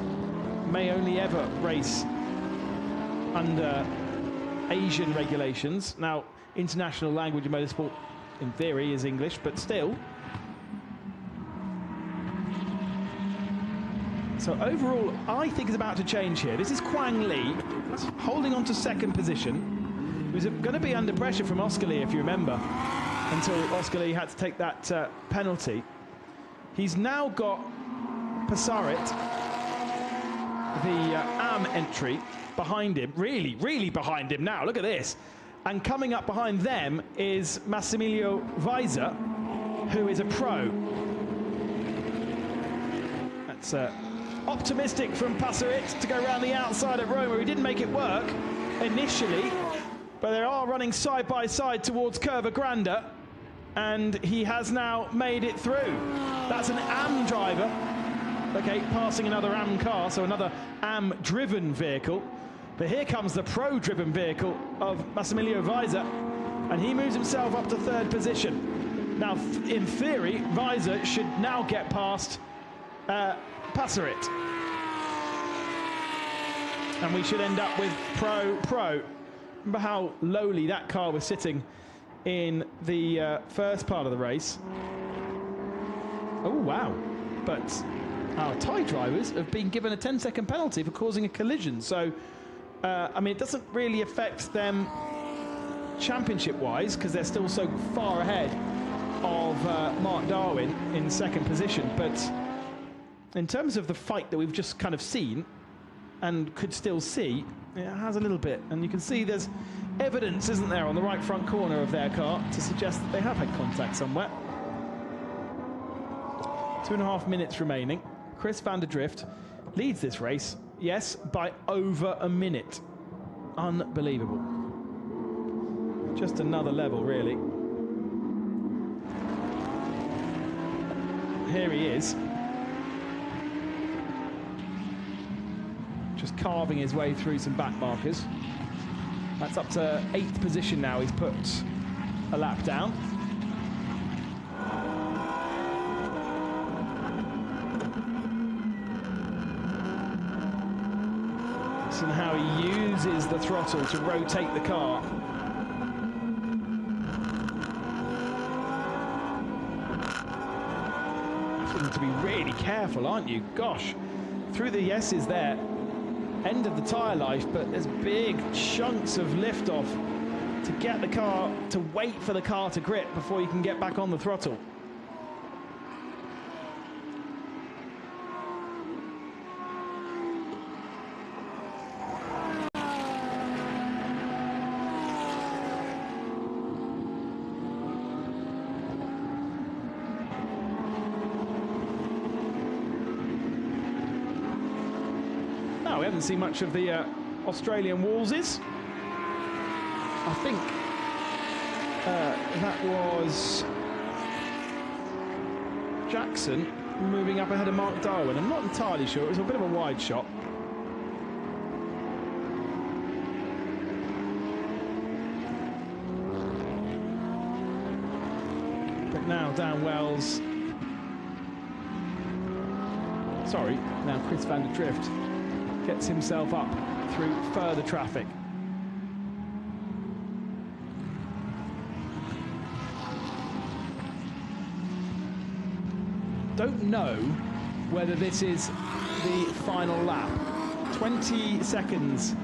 may only ever race under Asian regulations. Now, international language in motorsport, in theory, is English, but still. So overall, I think it's about to change here. This is Quang Lee, holding on to second position. He was going to be under pressure from Oscar Lee, if you remember, until Oscar Lee had to take that penalty. He's now got Pasarit, the AM entry, behind him, really behind him now. Look at this. And coming up behind them is Massimilio Weiser, who is a pro. That's optimistic from Pasarit to go around the outside of Roma. He didn't make it work initially, but they are running side by side towards Curva Grande, and he has now made it through. That's an AM driver, okay, passing another AM car, so another AM-driven vehicle. But here comes the pro-driven vehicle of Massimilio Weiser, and he moves himself up to third position. Now, in theory, Weiser should now get past Pasarit. And we should end up with pro. Remember how lowly that car was sitting in the first part of the race. Oh, wow. But our Thai drivers have been given a 10-second penalty for causing a collision. So, I mean, it doesn't really affect them championship-wise because they're still so far ahead of Mark Darwin in second position. But in terms of the fight that we've just kind of seen and could still see, it has a little bit. And you can see there's evidence, isn't there, on the right front corner of their car to suggest that they have had contact somewhere. 2.5 minutes remaining. Chris van der Drift leads this race, yes, by over a minute. Unbelievable. Just another level, really. Here he is. Just carving his way through some back markers. That's up to 8th position now. He's put a lap down. And how he uses the throttle to rotate the car. Having to be really careful, aren't you? Gosh, through the S's there, end of the tyre life, but there's big chunks of liftoff to get the car, to wait for the car to grip before you can get back on the throttle. We haven't seen much of the Australian Wallses. I think that was Jackson moving up ahead of Mark Darwin. I'm not entirely sure. It was a bit of a wide shot. But now Dan Wells. Sorry, now Chris van der Drift gets himself up through further traffic. Don't know whether this is the final lap. 20 seconds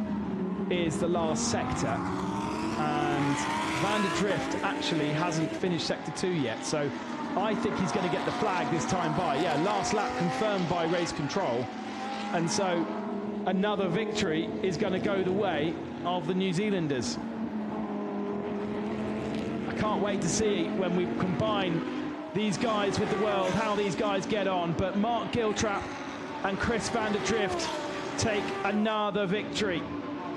is the last sector, and Van der Drift actually hasn't finished sector 2 yet, so I think he's going to get the flag this time by. Yeah, last lap confirmed by race control, and so another victory is going to go the way of the New Zealanders. I can't wait to see when we combine these guys with the world, how these guys get on. But Mark Giltrap and Chris van der Drift take another victory,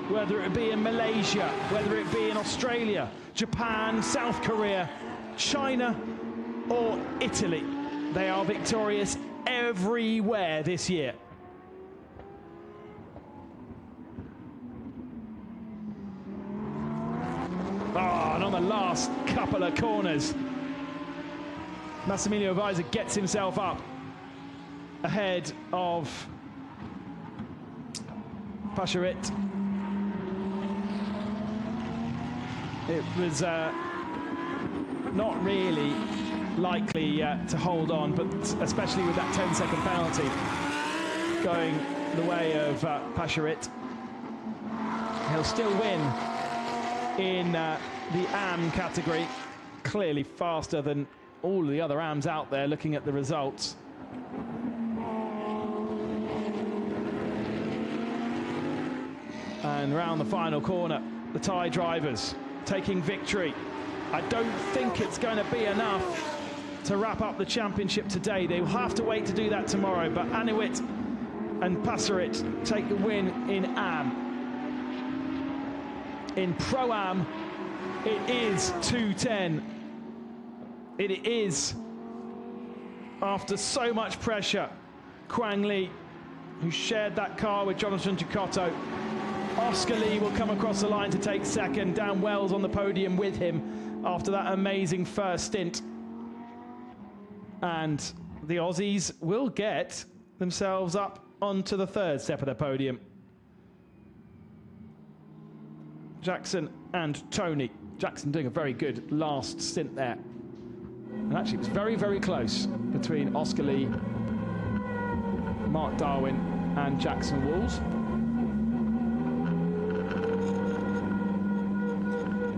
whether it be in Malaysia, whether it be in Australia, Japan, South Korea, China or Italy. They are victorious everywhere this year. Oh, and on the last couple of corners, Massimiliano Weiser gets himself up ahead of Pascharit. It was not really likely to hold on, but especially with that 10-second penalty going the way of Pascharit, he'll still win in the AM category. Clearly faster than all the other AMs out there looking at the results. And round the final corner, the Thai drivers taking victory. I don't think it's going to be enough to wrap up the championship today. They will have to wait to do that tomorrow, but Anuit and Passarit take the win in AM. In Pro-Am, it is 2:10. It is, after so much pressure, Quang Lee, who shared that car with Jonathan Giacotto. Oscar Lee will come across the line to take second. Dan Wells on the podium with him after that amazing first stint. And the Aussies will get themselves up onto the third step of the podium. Jackson and Tony. Jackson doing a very good last stint there. And actually it was very, very close between Oscar Lee, Mark Darwin and Jackson Walls.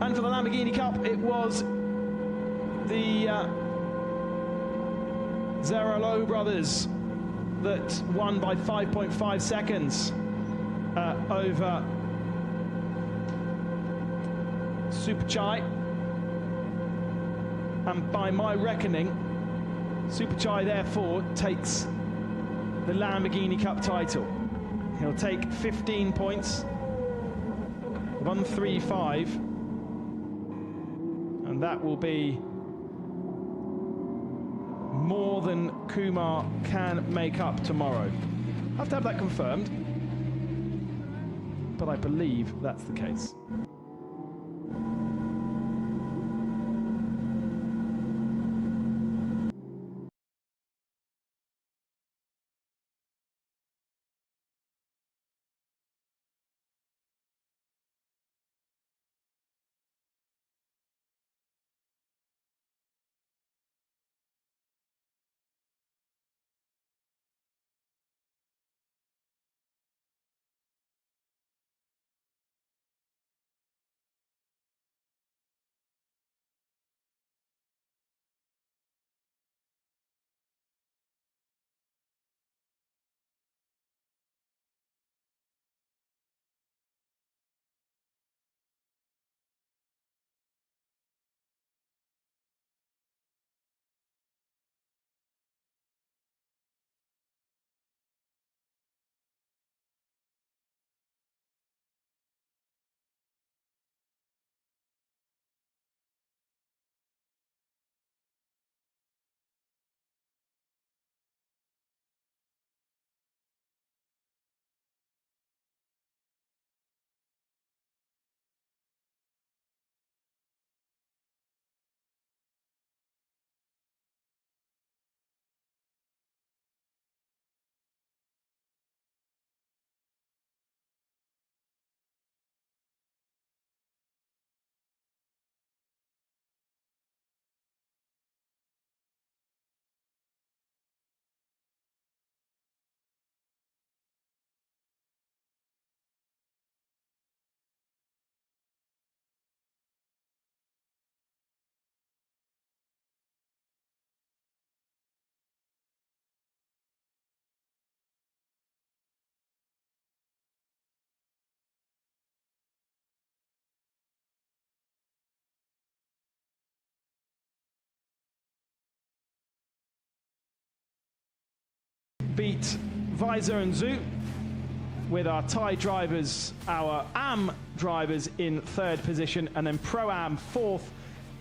And for the Lamborghini Cup, it was the Zaralo brothers that won by 5.5 seconds over Superchai. And by my reckoning, Superchai therefore takes the Lamborghini Cup title. He'll take 15 points, 135. And that will be more than Kumar can make up tomorrow. I have to have that confirmed, but I believe that's the case. Beat Visor and Zoot with our Thai drivers, our AM drivers in third position, and then Pro-Am fourth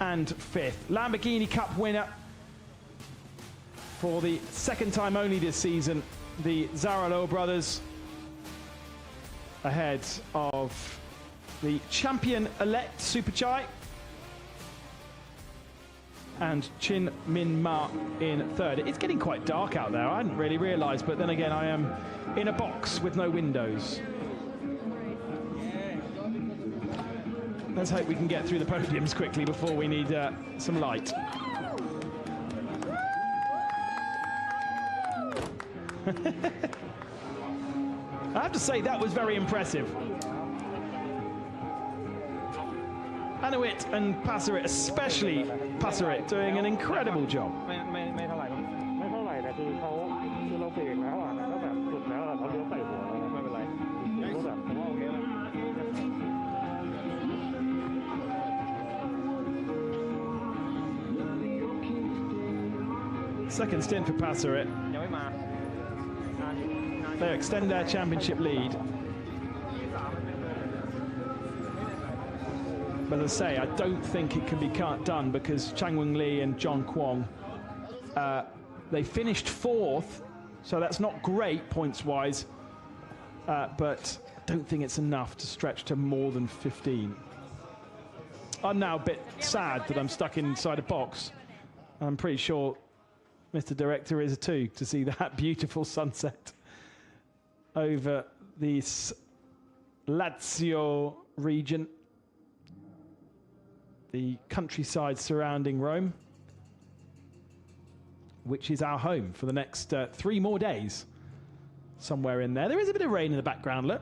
and fifth. Lamborghini Cup winner for the second time only this season, the Zaralo brothers, ahead of the champion-elect Superchai and Chin Min Ma in third. It's getting quite dark out there. I hadn't really realised, but then again, I am in a box with no windows. Let's hope we can get through the podiums quickly before we need some light. I have to say, that was very impressive. Anuit and Passerit, especially Passerit, doing an incredible job. Second stint for Passerit. They extend their championship lead. But as I say, I don't think it can be done because Chang Wing Lee and John Kwong, they finished fourth, so that's not great points-wise, but I don't think it's enough to stretch to more than 15. I'm now a bit sad that I'm stuck inside a box. I'm pretty sure Mr. Director is too, to see that beautiful sunset over this Lazio region, the countryside surrounding Rome, which is our home for the next 3 more days. Somewhere in there. There is a bit of rain in the background, look.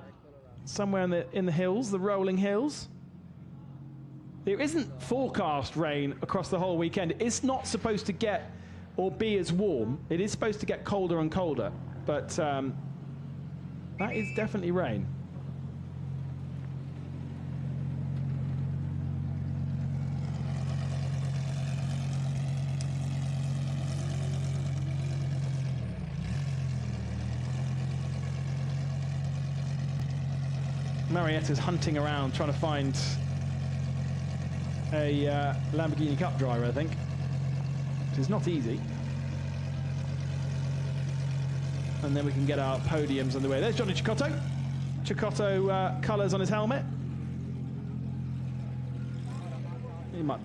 Somewhere in the hills, the rolling hills. There isn't forecast rain across the whole weekend. It's not supposed to get or be as warm. It is supposed to get colder and colder, but that is definitely rain. Marietta's hunting around trying to find a Lamborghini Cup driver, I think, which is not easy. And then we can get our podiums underway. There's Johnny Cecotto. Cecotto colours on his helmet. He might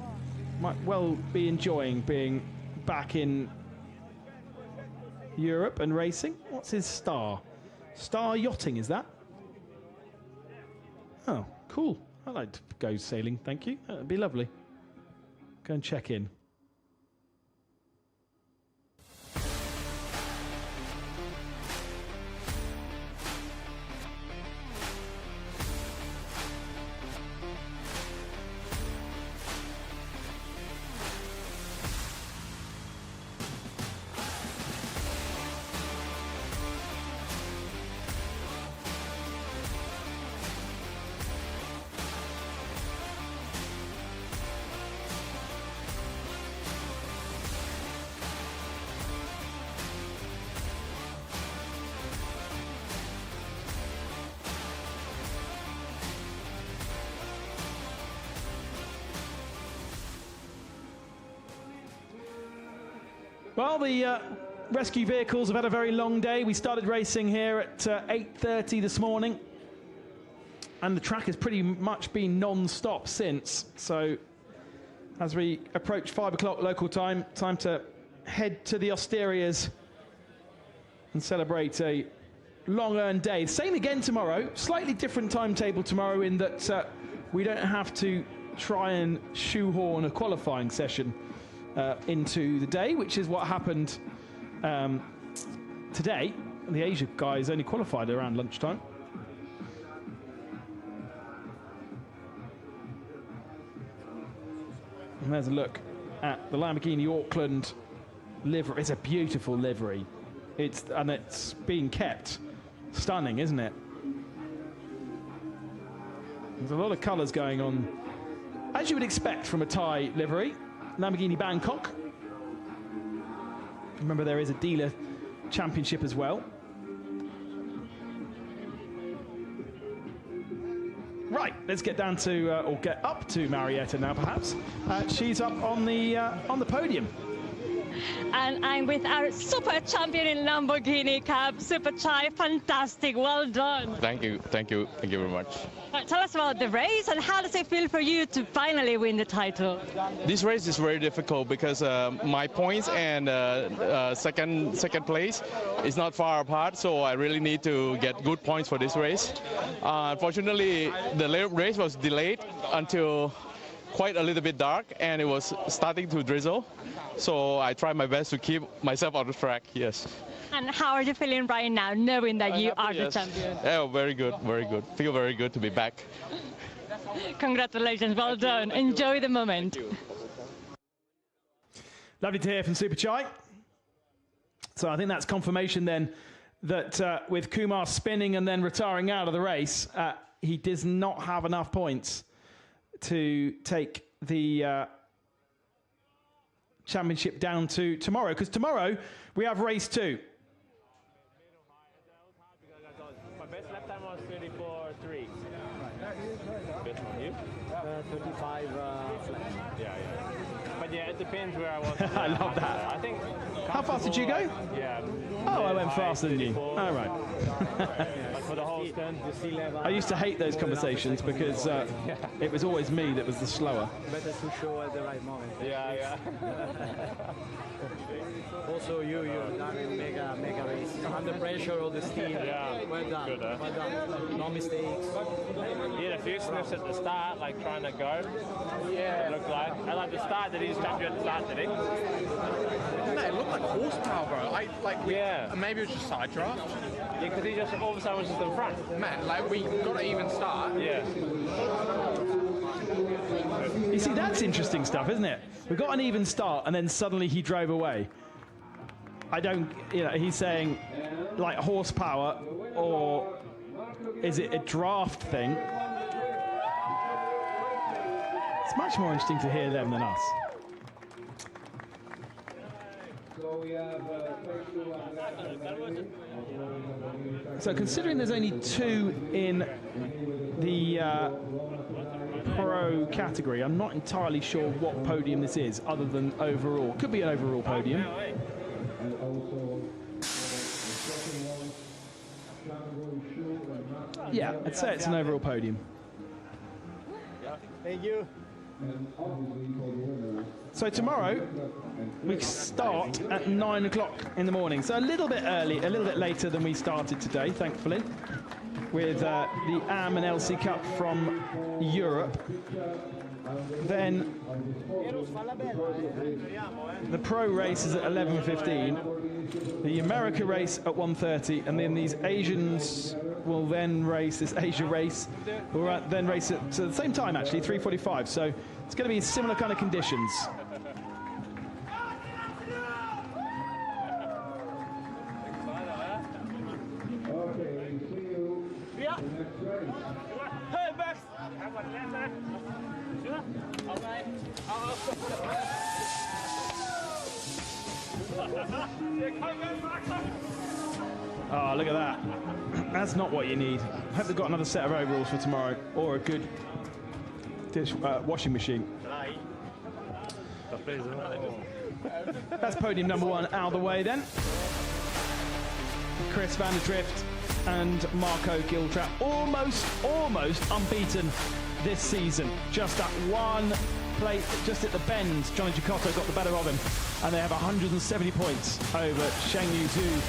well be enjoying being back in Europe and racing. What's his star? Star Yachting, is that? Oh, cool. I'd like to go sailing, thank you. That'd be lovely. Go and check in. Well, the rescue vehicles have had a very long day. We started racing here at 8:30 this morning, and the track has pretty much been non-stop since. So as we approach 5 o'clock local time, time to head to the Osterias and celebrate a long-earned day. Same again tomorrow. Slightly different timetable tomorrow in that we don't have to try and shoehorn a qualifying session into the day, which is what happened today. The Asia guys only qualified around lunchtime. And there's a look at the Lamborghini Auckland livery. It's a beautiful livery. It's being kept stunning, isn't it? There's a lot of colours going on, as you would expect from a Thai livery. Lamborghini Bangkok. Remember, there is a dealer championship as well. Right, let's get down to, or get up to Marietta now, perhaps. She's up on the podium. And I'm with our super champion in Lamborghini Cup, Super Chai. Fantastic, well done. Thank you very much. Tell us about the race and how does it feel for you to finally win the title? This race is very difficult because my points and second place is not far apart, so I really need to get good points for this race. Unfortunately, the race was delayed until quite a little bit dark, and it was starting to drizzle. So I tried my best to keep myself on the track, yes. And how are you feeling right now, knowing that you are the champion? Yeah, very good, very good. Feel very good to be back. Congratulations, well done. Enjoy the moment. Lovely to hear from Super Chai. So I think that's confirmation then that with Kumar spinning and then retiring out of the race, he does not have enough points to take the championship down to tomorrow, because tomorrow we have race 2. My best lap time was 34.3. Best on you? 35 flat. Yeah. But yeah, it depends where I was. I love that. I think. How fast did you go? Yeah. Oh, I went faster than you. All right. Like for the whole stint. I used to hate those conversations because it was always me that was the slower. Better to show at the right moment. Yeah. Also, you've done a mega race. Under pressure, all the steam. Yeah. Well done. Good, Well done. No mistakes. He had a few sniffs at the start, like trying to go. Yeah. It looked like. And like the start, did he just jump you at the start, did he? No, it looked like horsepower, bro. Maybe it was just side draft. Yeah, because he just all of a sudden was just in front. Man, like we got an even start. Yeah. You see, that's interesting stuff, isn't it? We got an even start and then suddenly he drove away. I don't, he's saying like horsepower, or is it a draft thing? It's much more interesting to hear them than us. So considering there's only 2 in the pro category. I'm not entirely sure what podium this is, other than overall. Could be an overall podium. Yeah, I'd say it's an overall podium. Thank you. So tomorrow we start at 9 o'clock in the morning. So a little bit early, a little bit later than we started today, thankfully, with the AM and LC Cup from Europe. Then the pro race is at 11:15, the America race at 1:30, and then these Asians will then race, this Asia race, will then race at the same time actually, 3:45. So it's going to be similar kind of conditions. Oh, look at that. That's not what you need. I hope they've got another set of overalls for tomorrow, or a good washing machine. That's podium number 1 out of the way then. Chris van der Drift and Marco Giltrap almost unbeaten this season. Just at one place, just at the bend, Johnny Cecotto got the better of him, and they have 170 points over Sheng Yu Zhu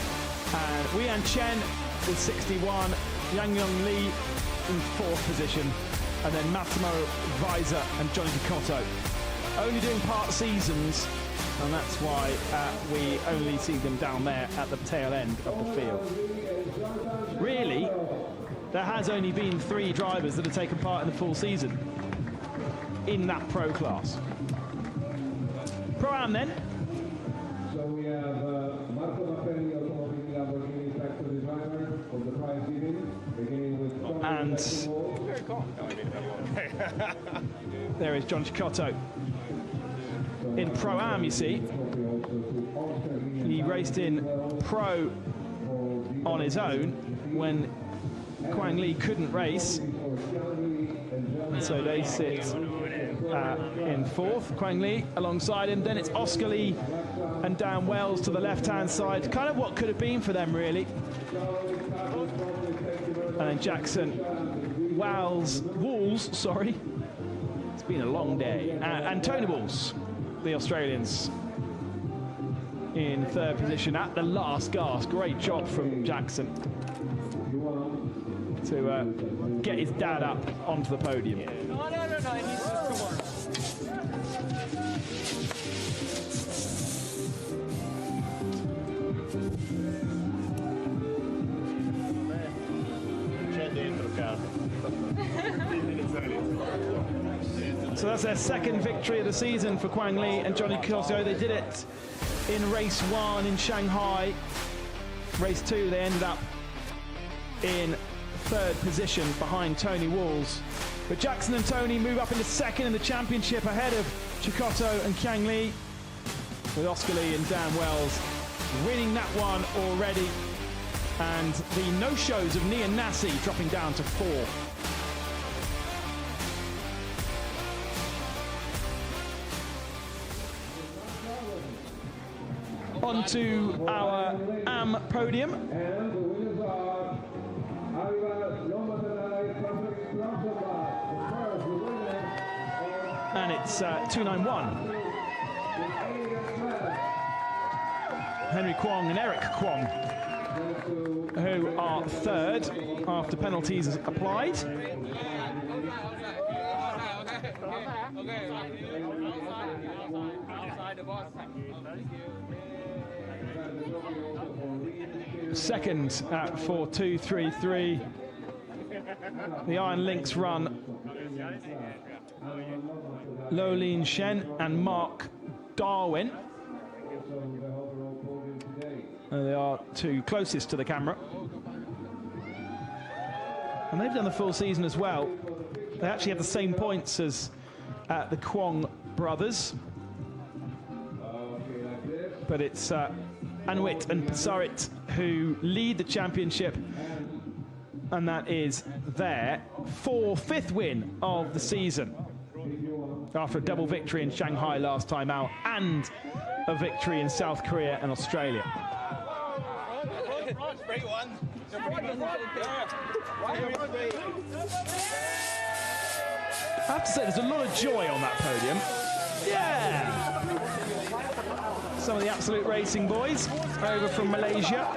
and Weian Chen with 61, Yang Yong Lee in 4th position, and then Massimo Weiser and Johnny Cecotto only doing part seasons, and that's why we only see them down there at the tail end of the field. Really, there has only been 3 drivers that have taken part in the full season in that pro class. Pro-Am then. So we have Marco Mappelli, Automobili Lamborghini factory designer of the prize giving, beginning with and there is John Cecotto. In Pro-Am, you see, he raced in Pro on his own when Quang Li couldn't race, and so they sit in 4th. Quang Li alongside him, then it's Oscar Lee and Dan Wells to the left-hand side, kind of what could have been for them really. And then Jackson Walls, sorry, it's been a long day, and Tony Walls, the Australians, in 3rd position at the last gasp. Great job from Jackson to get his dad up onto the podium. No, it needs to come on. So that's their 2nd victory of the season for Quang Li and Johnny Cecotto. They did it in race 1 in Shanghai. Race 2, they ended up in 3rd position behind Tony Walls. But Jackson and Tony move up into 2nd in the championship ahead of Cecotto and Quang Li, with Oscar Lee and Dan Wells winning that one already. And the no-shows of Nian Nassi dropping down to 4. On to our AM podium. And it's 291. Henry Kwong and Eric Kwong, who are 3rd after penalties applied. Second at 4.233. The Iron Lynx run, Lo Lin Shen and Mark Darwin. They are 2 closest to the camera. And they've done the full season as well. They actually have the same points as the Kwong brothers. But it's Anwit and Pasarit who lead the championship and that is their fifth win of the season. After a double victory in Shanghai last time out and a victory in South Korea and Australia. I have to say, there's a lot of joy on that podium. Yeah! Some of the Absolute Racing boys over from Malaysia.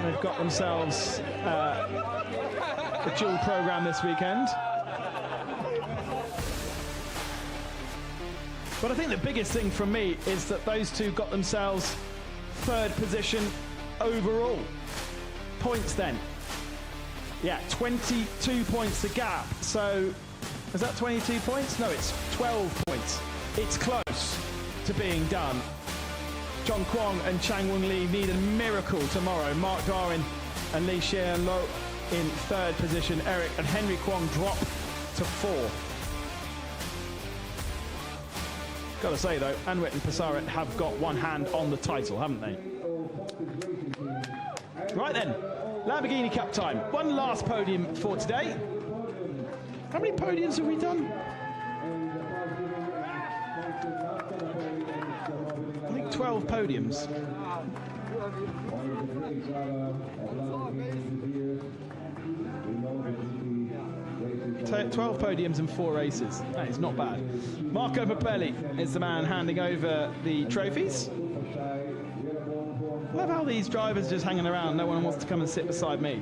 They've got themselves a dual program this weekend. But I think the biggest thing from me is that those two got themselves third position overall. Points then. Yeah, 22 points the gap. So, is that 22 points? No, it's 12 points. It's close to being done. John Kwong and Chang Wung Lee need a miracle tomorrow. Mark Darwin and Lee Hsien Lo in third position. Eric and Henry Kwong drop to 4. Got to say though, Anwit and Passaret have got one hand on the title, haven't they? Right then, Lamborghini Cup time. One last podium for today. How many podiums have we done? I think 12 podiums. 12 podiums and 4 races. That is not bad. Marco Papelli is the man handing over the trophies. I love how these drivers are just hanging around. No one wants to come and sit beside me.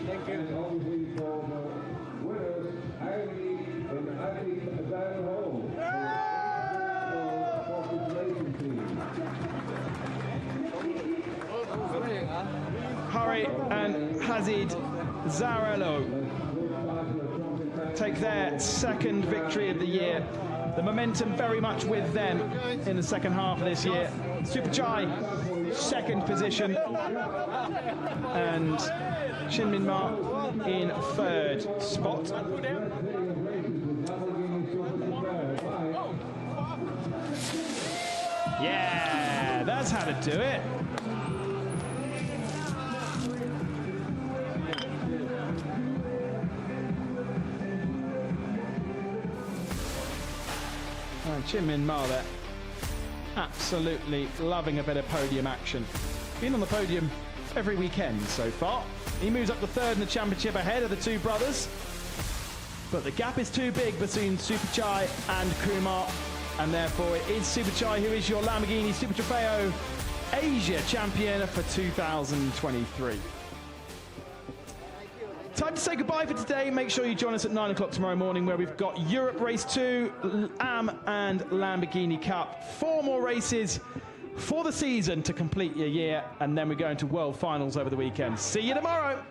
Thank you. Hari and Hazid Zarello take their second victory of the year. The momentum very much with them in the second half of this year. Super Chai, second position, and Shin Min Ma in third spot. Yeah, that's how to do it. Shin Min Ma there, absolutely loving a bit of podium action. Been on the podium every weekend so far. He moves up to third in the championship ahead of the two brothers. But the gap is too big between Super Chai and Kumar, and therefore it is Super Chai who is your Lamborghini Super Trofeo Asia champion for 2023. Time to say goodbye for today. Make sure you join us at 9 o'clock tomorrow morning, where we've got Europe Race 2, AM and Lamborghini Cup. 4 more races for the season to complete your year, and then we're going to World Finals over the weekend. See you tomorrow.